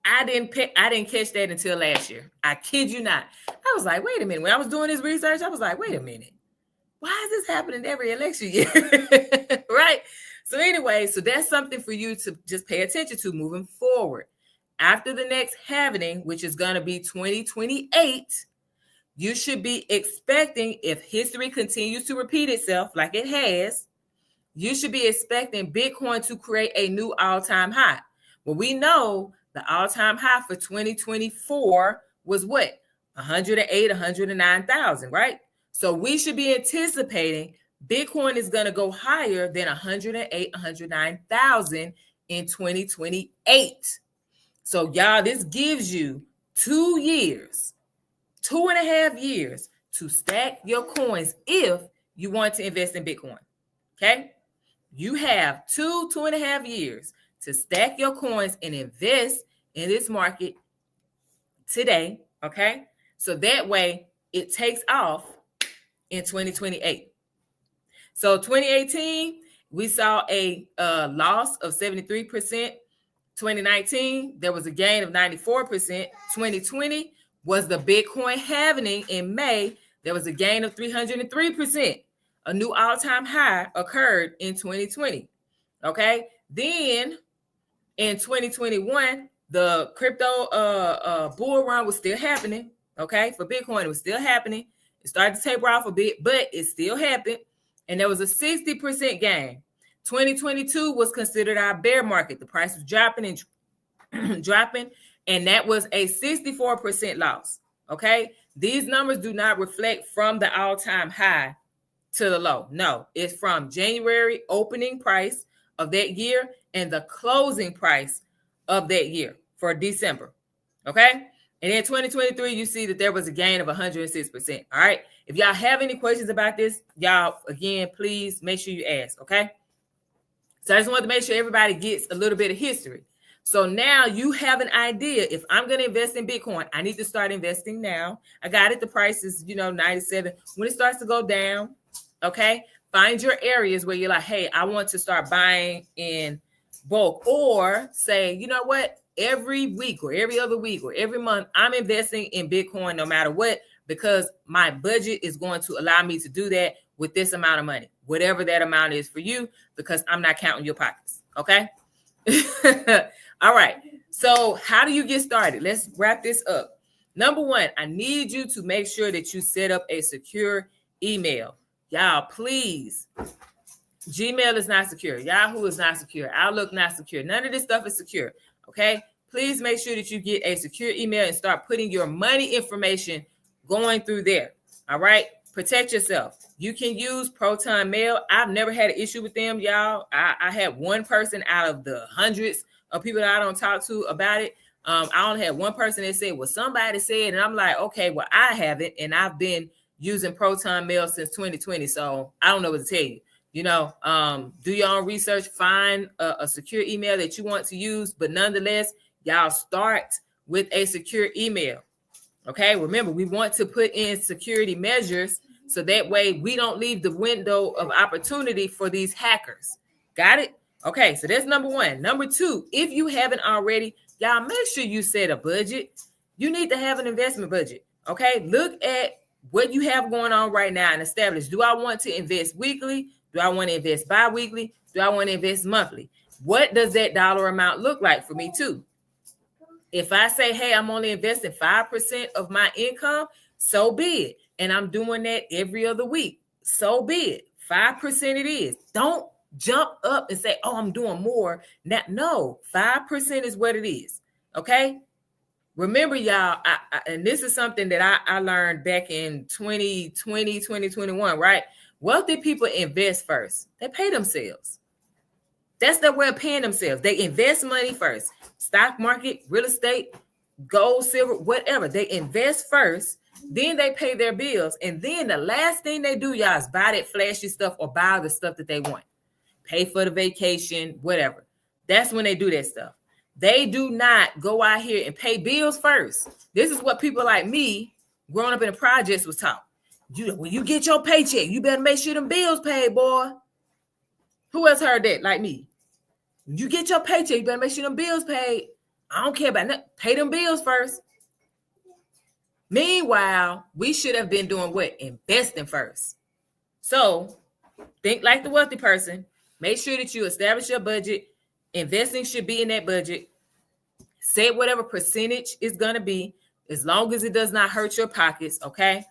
I didn't catch that until last year. I kid you not. I was like, wait a minute. When I was doing this research, I was like, wait a minute. Why is this happening every election year? Right? So anyway, so that's something for you to just pay attention to moving forward. After the next halving, which is going to be 2028, you should be expecting, if history continues to repeat itself like it has, you should be expecting Bitcoin to create a new all-time high. Well, we know the all-time high for 2024 was what? 108, 109,000, right? So we should be anticipating Bitcoin is going to go higher than 108, 109,000 in 2028. So y'all, this gives you 2 years, 2.5 years to stack your coins if you want to invest in Bitcoin. Okay. You have 2.5 years to stack your coins and invest in this market today. Okay. So that way it takes off in 2028. So 2018, we saw a loss of 73%. 2019, there was a gain of 94%. 2020 was the Bitcoin halving in May. There was a gain of 303%. A new all-time high occurred in 2020. Okay. Then in 2021, the crypto bull run was still happening. Okay. For Bitcoin, it was still happening. It started to taper off a bit, but it still happened. And there was a 60% gain. 2022 was considered our bear market. The price was dropping and dropping, and that was a 64% loss. Okay. These numbers do not reflect from the all-time high to the low. No, it's from January opening price of that year and the closing price of that year for December. Okay. And in 2023, you see that there was a gain of 106%. All right. If y'all have any questions about this, y'all, again, please make sure you ask. Okay. So I just wanted to make sure everybody gets a little bit of history. So now you have an idea. If I'm going to invest in Bitcoin, I need to start investing now. I got it. The price is, 97. When it starts to go down, okay, find your areas where you're like, hey, I want to start buying in bulk, or say, you know what, every week or every other week or every month, I'm investing in Bitcoin no matter what, because my budget is going to allow me to do that with this amount of money, whatever that amount is for you, because I'm not counting your pockets. Okay. All right. So how do you get started? Let's wrap this up. Number one, I need you to make sure that you set up a secure email. Y'all, please. Gmail is not secure. Yahoo is not secure. Outlook not secure. None of this stuff is secure. Okay. Please make sure that you get a secure email and start putting your money information going through there. All right. Protect yourself. You can use Proton Mail. I've never had an issue with them, y'all. I had one person out of the hundreds of people that I don't talk to about it. I only had one person that said, well, somebody said, and I'm like, okay, well, I haven't. And I've been using Proton Mail since 2020. So I don't know what to tell you. Do your own research, find a secure email that you want to use. But nonetheless, y'all start with a secure email. Okay. Remember, we want to put in security measures so that way we don't leave the window of opportunity for these hackers. Got it? Okay. So that's number one. Number two, if you haven't already, y'all make sure you set a budget. You need to have an investment budget. Okay. Look at what you have going on right now and establish, do I want to invest weekly? Do I want to invest bi-weekly? Do I want to invest monthly? What does that dollar amount look like for me too? If I say, hey, I'm only investing 5% of my income, so be it. And I'm doing that every other week, so be it. 5% it is. Don't jump up and say, oh, I'm doing more. No, 5% is what it is. Okay. Remember, y'all, and this is something that I learned back in 2020, 2021, right? Wealthy people invest first. They pay themselves. That's their way of paying themselves. They invest money first. Stock market, real estate, gold, silver, whatever. They invest first. Then they pay their bills. And then the last thing they do, y'all, is buy that flashy stuff or buy the stuff that they want. Pay for the vacation, whatever. That's when they do that stuff. They do not go out here and pay bills first. This is what people like me growing up in the projects was taught. When you get your paycheck, you better make sure them bills paid, boy. Who else heard that like me? When you get your paycheck, you better make sure them bills paid. I don't care about that. Pay them bills first. Meanwhile, we should have been doing what? Investing first. So think like the wealthy person. Make sure that you establish your budget. Investing should be in that budget. Say whatever percentage is going to be, as long as it does not hurt your pockets, okay?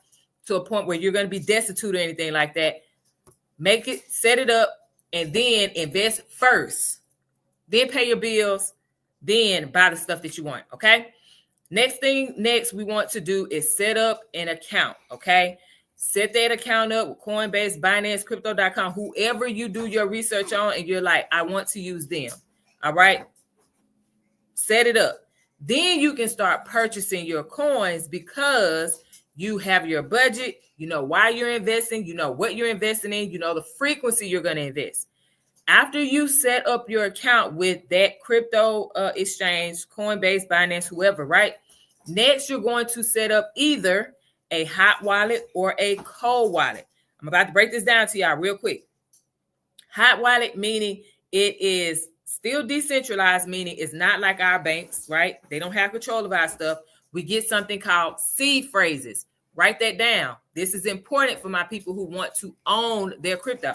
To a point where you're going to be destitute or anything like that. Make it, set it up, and then invest first. Then pay your bills, then buy the stuff that you want, okay? Next we want to do is set up an account, okay? Set that account up with Coinbase, Binance, Crypto.com, whoever you do your research on, and you're like, I want to use them, all right? Set it up. Then you can start purchasing your coins because you have your budget, you know why you're investing, you know what you're investing in, you know the frequency you're going to invest. After you set up your account with that crypto exchange, Coinbase, Binance, whoever, right? Next, you're going to set up either a hot wallet or a cold wallet. I'm about to break this down to y'all real quick. Hot wallet meaning it is still decentralized, meaning it's not like our banks, right? They don't have control of our stuff. We get something called seed phrases. Write that down. This is important for my people who want to own their crypto.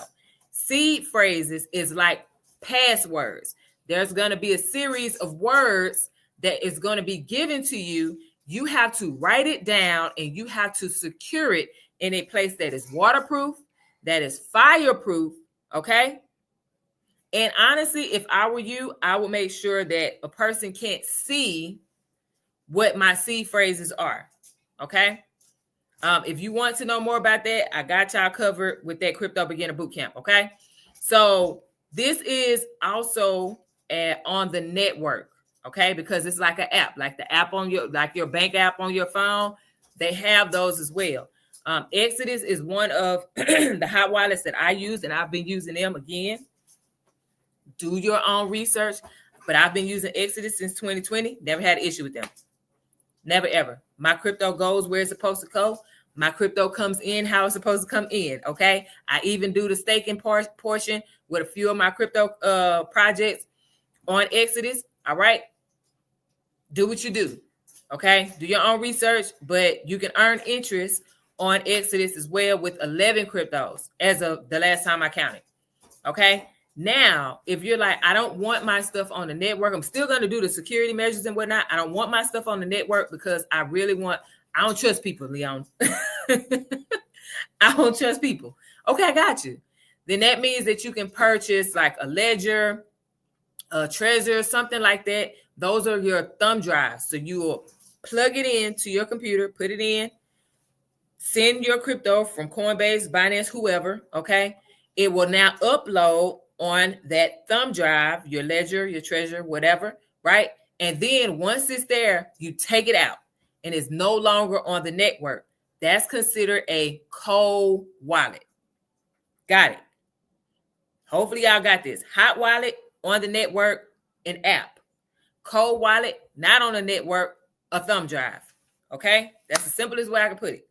Seed phrases is like passwords. There's going to be a series of words that is going to be given to you. You have to write it down and you have to secure it in a place that is waterproof, that is fireproof, okay? And honestly, if I were you, I would make sure that a person can't see what my seed phrases are, okay? If you want to know more about that, I got y'all covered with that Crypto Beginner Bootcamp, okay? So this is also on the network, okay? Because it's like an app, like the app on your, like your bank app on your phone. They have those as well. Exodus is one of the hot wallets that I use, and I've been using them again. Do your own research, but I've been using Exodus since 2020. Never had an issue with them. Never, ever. My crypto goes where it's supposed to go. My crypto comes in how it's supposed to come in, okay? I even do the staking portion with a few of my crypto projects on Exodus, all right? Do what you do, okay? Do your own research, but you can earn interest on Exodus as well with 11 cryptos as of the last time I counted, okay? Now, if you're like, I don't want my stuff on the network, I'm still going to do the security measures and whatnot. I don't want my stuff on the network because I don't trust people, Leon. I don't trust people. Okay, I got you. Then that means that you can purchase like a Ledger, a Trezor, something like that. Those are your thumb drives. So you will plug it into your computer, put it in, send your crypto from Coinbase, Binance, whoever, okay? It will now upload on that thumb drive, your Ledger, your Trezor, whatever, right? And then once it's there, you take it out and it's no longer on the network. That's considered a cold wallet. Got it. Hopefully y'all got this. Hot wallet on the network, an app. Cold wallet, not on the network, a thumb drive. Okay? That's the simplest way I can put it.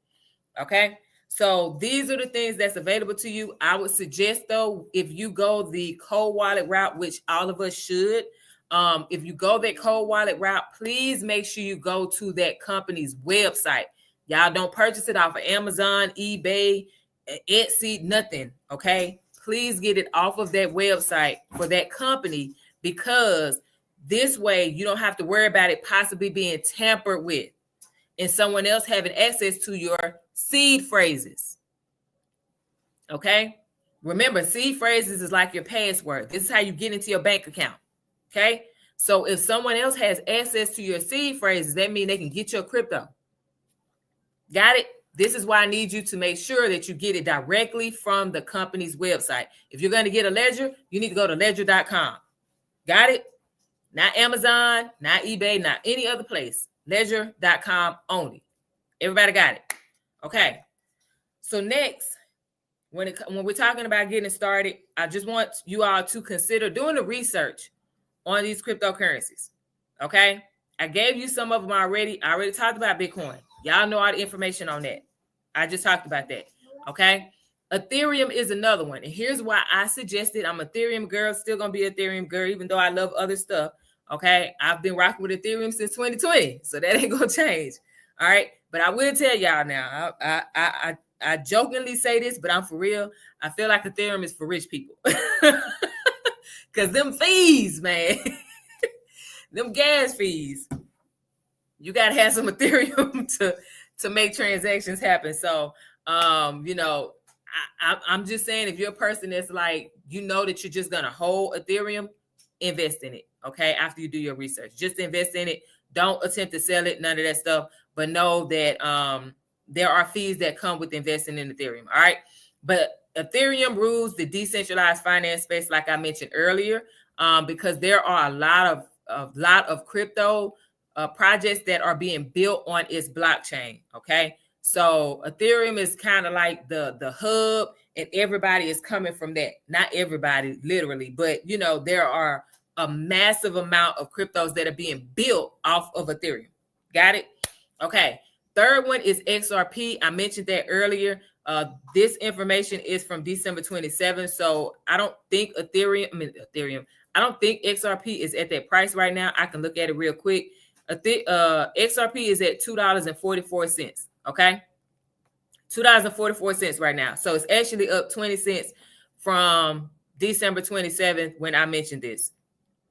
Okay? So these are the things that's available to you. I would suggest, though, if you go the cold wallet route, which all of us should, if you go that cold wallet route, please make sure you go to that company's website. Y'all don't purchase it off of Amazon, eBay, Etsy, nothing, okay? Please get it off of that website for that company because this way you don't have to worry about it possibly being tampered with and someone else having access to your seed phrases. Okay? Remember, seed phrases is like your password. This is how you get into your bank account. Okay? So if someone else has access to your seed phrases, that means they can get your crypto. Got it? This is why I need you to make sure that you get it directly from the company's website. If you're going to get a Ledger, you need to go to ledger.com. Got it? Not Amazon, not eBay, not any other place. Ledger.com only. Everybody got it? Okay. So next, when we're talking about getting started, I just want you all to consider doing the research on these cryptocurrencies. Okay. I gave you some of them already. I already talked about Bitcoin. Y'all know all the information on that. I just talked about that. Okay. Ethereum is another one. And here's why I suggested I'm Ethereum girl, still going to be Ethereum girl, even though I love other stuff. Okay. I've been rocking with Ethereum since 2020. So that ain't going to change. All right. But I will tell y'all now, I jokingly say this, but I'm for real. I feel like Ethereum is for rich people. Because them fees, man, them gas fees, you got to have some Ethereum to make transactions happen. So, you know, I'm just saying, if you're a person that's like, you know that you're just going to hold Ethereum, invest in it, okay, after you do your research. Just invest in it. Don't attempt to sell it, none of that stuff. But know that there are fees that come with investing in Ethereum, all right? But Ethereum rules the decentralized finance space, like I mentioned earlier, because there are a lot of crypto projects that are being built on its blockchain, okay? So Ethereum is kind of like the hub, and everybody is coming from that. Not everybody, literally, but, you know, there are a massive amount of cryptos that are being built off of Ethereum. Got it? Okay. Third one is XRP. I mentioned that earlier. This information is from December 27th. So I don't think Ethereum. I don't think XRP is at that price right now. I can look at it real quick. XRP is at $2.44. Okay. $2.44 right now. So it's actually up 20 cents from December 27th when I mentioned this.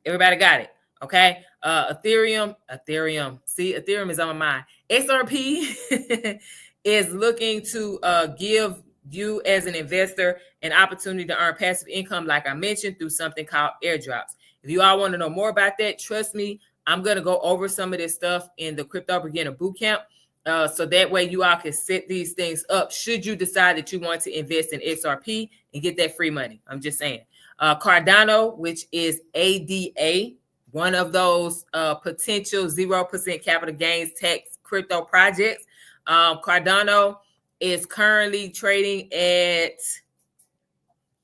Everybody got it? Okay. Ethereum. See, Ethereum is on my mind. XRP is looking to give you as an investor an opportunity to earn passive income, like I mentioned, through something called airdrops. If you all want to know more about that, trust me, I'm going to go over some of this stuff in the Crypto Beginner Bootcamp. So that way you all can set these things up should you decide that you want to invest in XRP and get that free money. I'm just saying. Cardano, which is ADA, one of those potential 0% capital gains tax crypto projects. Cardano is currently trading at,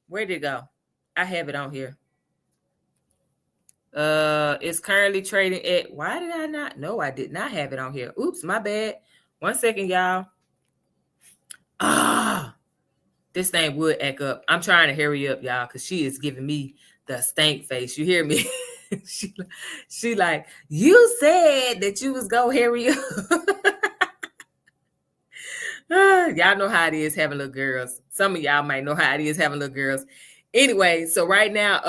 where did it go? I have it on here. It's currently trading at, why did I not? No, I did not have it on here. Oops, my bad. 1 second, y'all. This thing would act up. I'm trying to hurry up, y'all, because she is giving me the stank face. You hear me? she like, you said that you was gonna hurry up. Y'all know how it is having little girls. Some of y'all might know how it is having little girls. Anyway, so right now,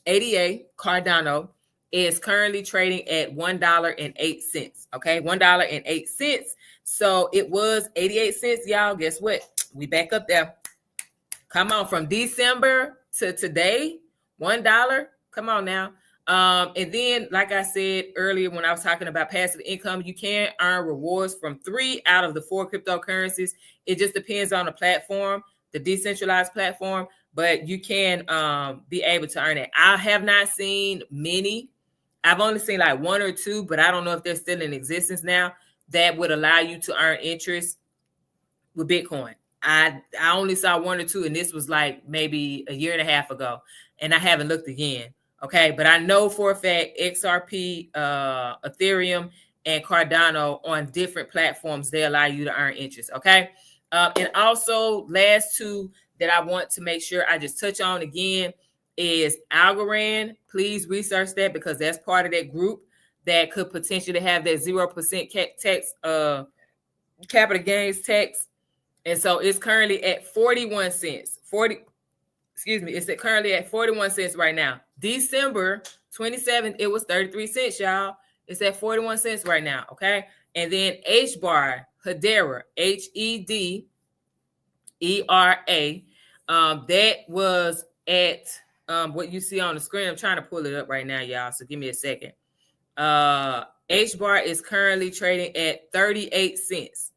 ADA Cardano is currently trading at $1.08. Okay, $1.08. So it was 88 cents, y'all. Guess what? We back up there. Come on, from December to today, $1. Come on now. And then, like I said earlier, when I was talking about passive income, you can earn rewards from 3 out of the 4 cryptocurrencies. It just depends on the platform, the decentralized platform, but you can be able to earn it. I have not seen many. I've only seen like 1 or 2, but I don't know if they're still in existence now that would allow you to earn interest with Bitcoin. I only saw 1 or 2, and this was like maybe a year and a half ago, and I haven't looked again. Okay, but I know for a fact XRP, Ethereum, and Cardano on different platforms, they allow you to earn interest. Okay, and also last 2 that I want to make sure I just touch on again is Algorand. Please research that because that's part of that group that could potentially have that 0% tax, capital gains tax. And so it's currently at 41 cents. It's currently at 41 cents right now. December 27th, it was 33 cents, y'all. It's at 41 cents right now, okay? And then HBAR, Hedera, HEDERA, that was at what you see on the screen. I'm trying to pull it up right now, y'all, so give me a second. HBAR is currently trading at 38 cents.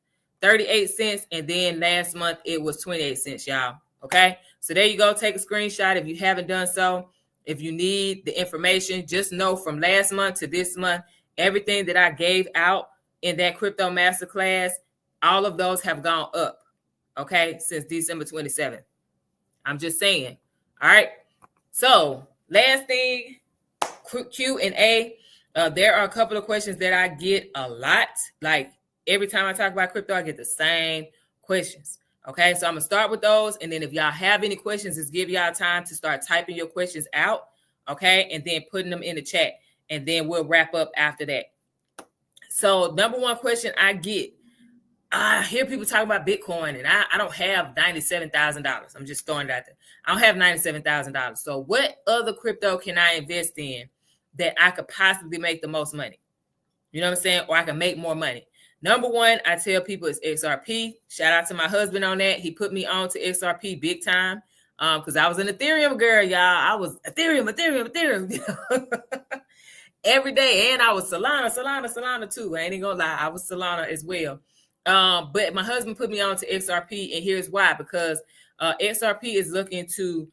38 cents, and then last month it was 28 cents, y'all. Okay, so there you go. Take a screenshot if you haven't done so. If you need the information, just know from last month to this month, everything that I gave out in that crypto masterclass, all of those have gone up. Okay, since December 27th. I'm just saying. All right. So last thing, Q&A. There are a couple of questions that I get a lot. Like every time I talk about crypto, I get the same questions. Okay, so I'm gonna start with those, and then if y'all have any questions, just give y'all time to start typing your questions out, okay, and then putting them in the chat, and then we'll wrap up after that. So number one question I get, I hear people talking about Bitcoin, and I don't have $97,000. I'm just throwing it out there. I don't have $97,000. So what other crypto can I invest in that I could possibly make the most money? You know what I'm saying? Or I can make more money. Number one, I tell people is XRP. Shout out to my husband on that. He put me on to XRP big time because I was an Ethereum girl, y'all. I was Ethereum. Every day. And I was Solana too. I ain't even gonna lie. I was Solana as well. But my husband put me on to XRP, and here's why. Because XRP is looking to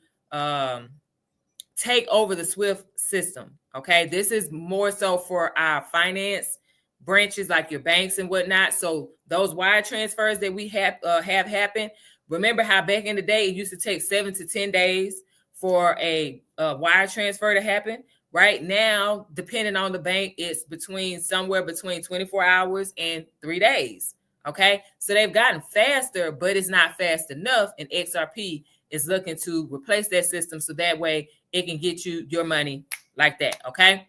take over the SWIFT system. Okay, this is more so for our finance branches like your banks and whatnot. So those wire transfers that we have happen. Remember how back in the day it used to take 7 to 10 days for a wire transfer to happen? Right now, depending on the bank, it's somewhere between 24 hours and 3 days. Okay, so they've gotten faster, but it's not fast enough. And XRP is looking to replace that system so that way it can get you your money like that. Okay.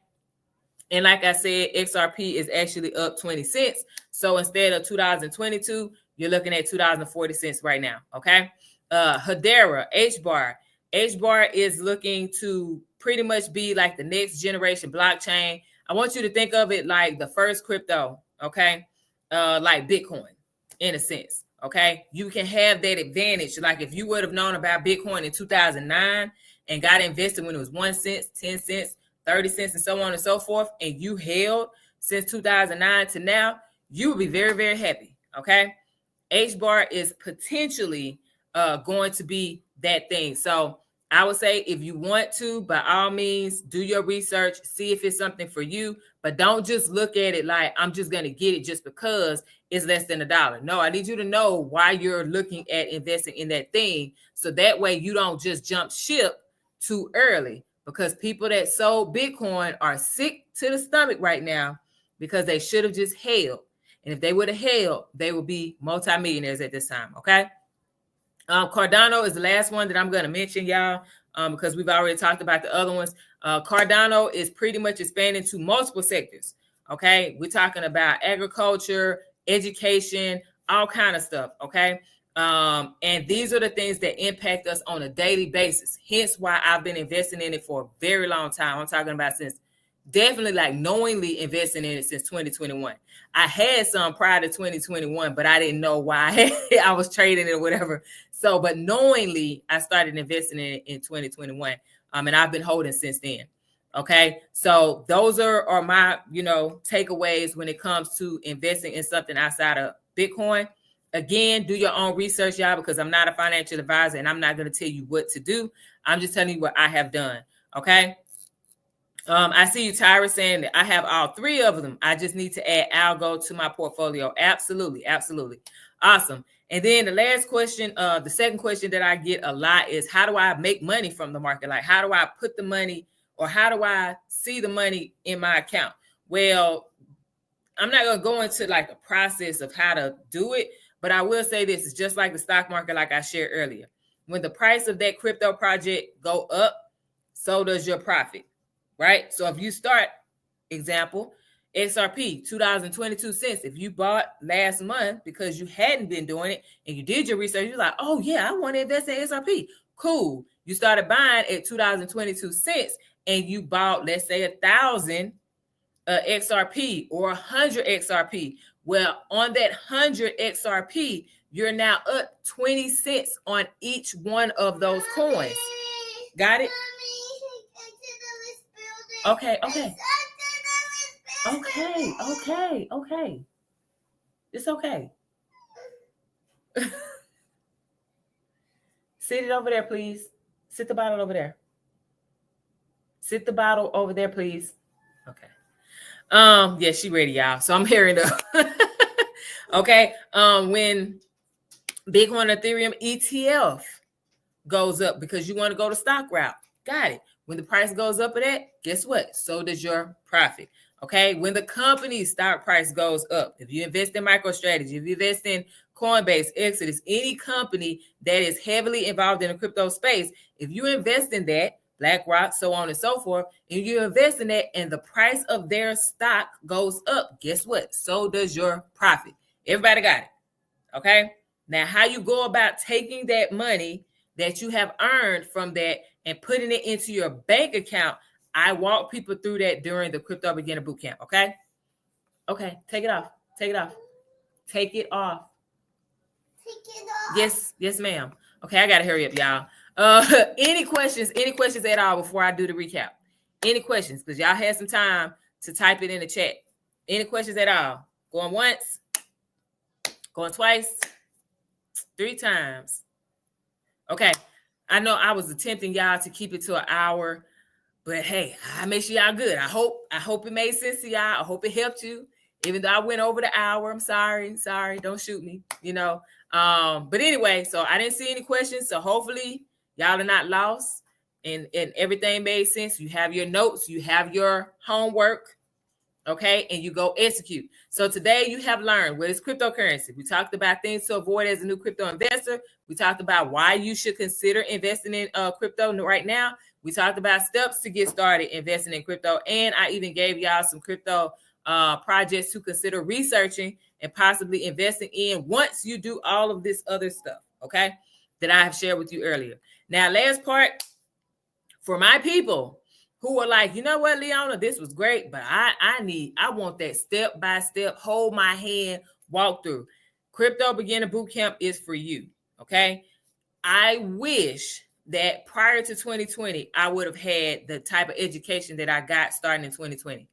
And like I said, XRP is actually up 20 cents. So instead of $2.22, you're looking at $2.40 right now. Okay. Hedera, HBAR. HBAR is looking to pretty much be like the next generation blockchain. I want you to think of it like the first crypto. Okay. Like Bitcoin in a sense. Okay. You can have that advantage. Like if you would have known about Bitcoin in 2009 and got invested when it was 1 cent, 10 cents, 30 cents, and so on and so forth, and you held since 2009 to now, you will be very, very happy. Okay. HBAR is potentially going to be that thing. So I would say if you want to, by all means, do your research, see if it's something for you, but don't just look at it like I'm just going to get it just because it's less than $1. No, I need you to know why you're looking at investing in that thing. So that way you don't just jump ship too early, because people that sold Bitcoin are sick to the stomach right now because they should have just held. And if they would have held, they would be multimillionaires at this time. Okay. Cardano is the last one that I'm going to mention, y'all, because we've already talked about the other ones. Cardano is pretty much expanding to multiple sectors. Okay. We're talking about agriculture, education, all kind of stuff. Okay. And these are the things that impact us on a daily basis. Hence why I've been investing in it for a very long time. I'm talking about since definitely like knowingly investing in it since 2021. I had some prior to 2021, but I didn't know why I was trading it or whatever. So, but knowingly, I started investing in it in 2021. And I've been holding since then. Okay. So those are my, takeaways when it comes to investing in something outside of Bitcoin. Again, do your own research, y'all, because I'm not a financial advisor and I'm not going to tell you what to do. I'm just telling you what I have done. Okay. I see you, Tyra, saying that I have all three of them. I just need to add algo to my portfolio. Absolutely. Absolutely. Awesome. And then the last question, the second question that I get a lot is, how do I make money from the market? Like, how do I put the money, or how do I see the money in my account? Well, I'm not going to go into like the process of how to do it, but I will say this is just like the stock market, like I shared earlier. When the price of that crypto project go up, so does your profit. Right? So if you start, example, XRP, $2.22. If you bought last month because you hadn't been doing it and you did your research, you're like, oh yeah, I want to invest in XRP. Cool. You started buying at $2.22 and you bought, let's say, 1,000 XRP or 100 XRP. Well, on that 100 XRP, you're now up 20 cents on each one of those coins. Got it? Okay. It's okay. Sit it over there, please. Sit the bottle over there. Sit the bottle over there, please. Okay. Yeah, she ready, y'all. So I'm hearing up. Okay. When Bitcoin Ethereum ETF goes up because you want to go the stock route. Got it. When the price goes up at that, guess what? So does your profit. Okay. When the company's stock price goes up, if you invest in MicroStrategy, if you invest in Coinbase, Exodus, any company that is heavily involved in the crypto space, if you invest in that, BlackRock, so on and so forth, and you invest in that and the price of their stock goes up, guess what? So does your profit. Everybody got it. Okay. Now, how you go about taking that money that you have earned from that and putting it into your bank account, I walk people through that during the Crypto Beginner Bootcamp. Okay. Take it off. Take it off. Yes, ma'am. Okay, I gotta hurry up, y'all. Any questions at all before I do the recap? Any questions? Because y'all had some time to type it in the chat. Any questions at all? Going once, going twice, 3 times. Okay. I know I was attempting y'all to keep it to an hour, but hey, I make sure y'all good. I hope it made sense to y'all. I hope it helped you. Even though I went over the hour, I'm sorry. Don't shoot me, But anyway, so I didn't see any questions. So hopefully y'all are not lost and everything made sense. You have your notes, you have your homework. okay? And you go execute. So today you have learned what is cryptocurrency. We talked about things to avoid as a new crypto investor. We talked about why you should consider investing in crypto right now. We talked about steps to get started investing in crypto. And I even gave y'all some crypto projects to consider researching and possibly investing in once you do all of this other stuff, okay, that I have shared with you earlier. Now, last part, for my people who are like, you know what, Leona, this was great, but I want that step-by-step, hold my hand, walk through. Crypto Beginner Bootcamp is for you, okay? I wish that prior to 2020, I would have had the type of education that I got starting in 2020.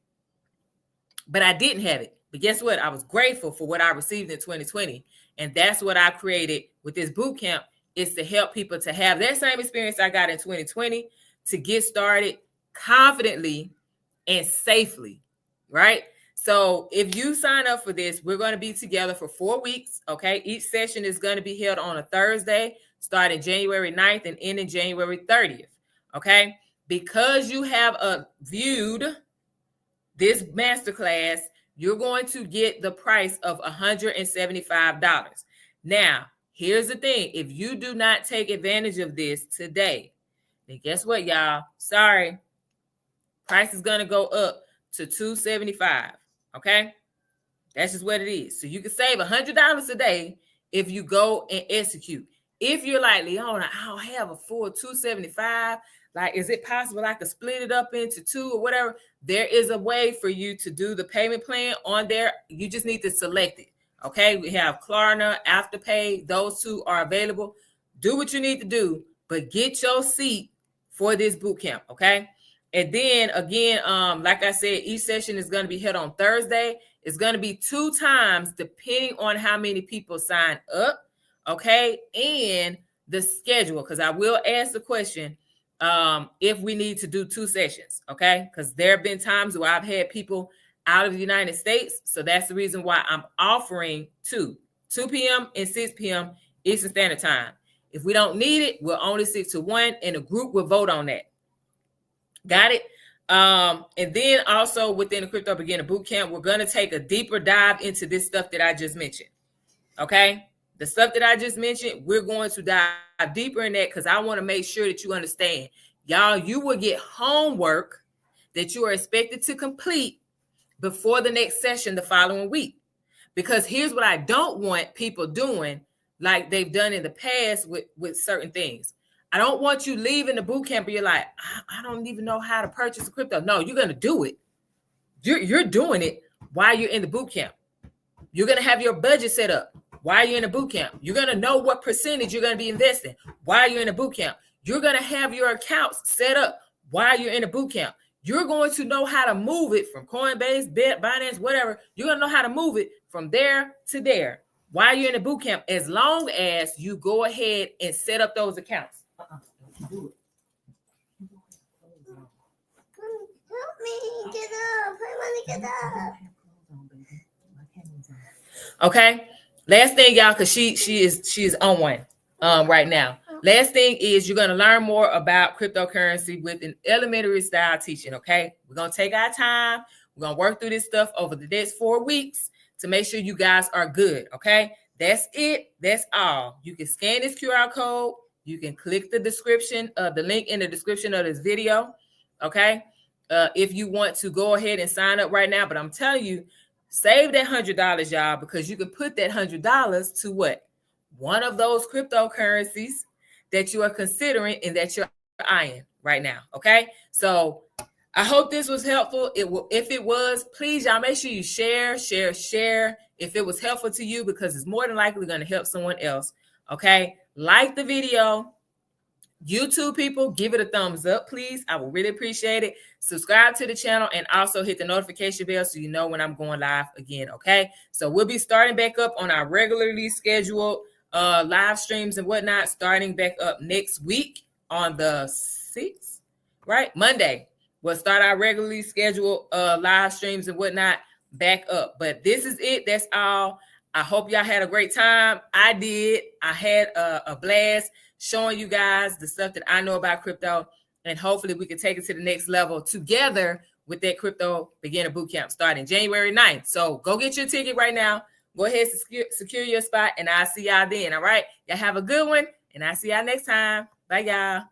But I didn't have it. But guess what? I was grateful for what I received in 2020. And that's what I created with this bootcamp, is to help people to have that same experience I got in 2020, to get started confidently and safely, right? So if you sign up for this, we're going to be together for 4 weeks, okay? Each session is going to be held on a Thursday, starting January 9th and ending January 30th, okay? Because you have viewed this masterclass, you're going to get the price of $175. Now, here's the thing. If you do not take advantage of this today, then guess what, y'all? Sorry. Price is going to go up to $275, okay? That's just what it is. So you can save $100 a day if you go and execute. If you're like, Leona, I don't have a full $275, like, is it possible I could split it up into two or whatever? There is a way for you to do the payment plan on there. You just need to select it, okay? We have Klarna, Afterpay. Those two are available. Do what you need to do, but get your seat for this bootcamp, okay? And then, again, like I said, each session is going to be held on Thursday. It's going to be 2 times depending on how many people sign up, okay? And the schedule, because I will ask the question, if we need to do 2 sessions, okay? Because there have been times where I've had people out of the United States. So that's the reason why I'm offering 2 p.m. and 6 p.m. Eastern Standard Time. If we don't need it, we'll only stick to 1, and the group will vote on that. Got it? And then also within the Crypto Beginner Bootcamp, we're going to take a deeper dive into this stuff that I just mentioned, okay? The stuff that I just mentioned, we're going to dive deeper in that because I want to make sure that you understand. Y'all, you will get homework that you are expected to complete before the next session the following week. Because here's what I don't want people doing like they've done in the past with certain things. I don't want you leaving the boot camp and you're like, I don't even know how to purchase a crypto. No, you're going to do it. You're doing it while you're in the boot camp. You're going to have your budget set up while you're in the boot camp. You're going to know what percentage you're going to be investing while you're in the boot camp. You're going to have your accounts set up while you're in the boot camp. You're going to know how to move it from Coinbase, Binance, whatever. You're going to know how to move it from there to there while you're in the boot camp, as long as you go ahead and set up those accounts. Do it. Help me get up. I want to get up. Okay. Last thing, y'all, because she is on one right now. Last thing is you're going to learn more about cryptocurrency with an elementary style teaching. Okay. We're going to take our time. We're going to work through this stuff over the next 4 weeks to make sure you guys are good. Okay. That's it. That's all. You can scan this QR code. You can click the description, the link in the description of this video, okay? If you want to go ahead and sign up right now, but I'm telling you, save that $100, y'all, because you can put that $100 to what? One of those cryptocurrencies that you are considering and that you're eyeing right now, okay? So I hope this was helpful. If it was, please, y'all, make sure you share if it was helpful to you, because it's more than likely going to help someone else, okay? Like the video. YouTube people, give it a thumbs up, please. I will really appreciate it. Subscribe to the channel and also hit the notification bell so you know when I'm going live again, okay? So we'll be starting back up on our regularly scheduled live streams and whatnot, starting back up next week on the 6th, right? Monday. We'll start our regularly scheduled live streams and whatnot back up. But this is it. That's all. I hope y'all had a great time. I did. I had a blast showing you guys the stuff that I know about crypto, and hopefully we can take it to the next level together with that crypto beginner bootcamp starting January 9th. So go get your ticket right now. Go ahead, secure your spot, and I'll see y'all then. All right. Y'all have a good one, and I'll see y'all next time. Bye, y'all.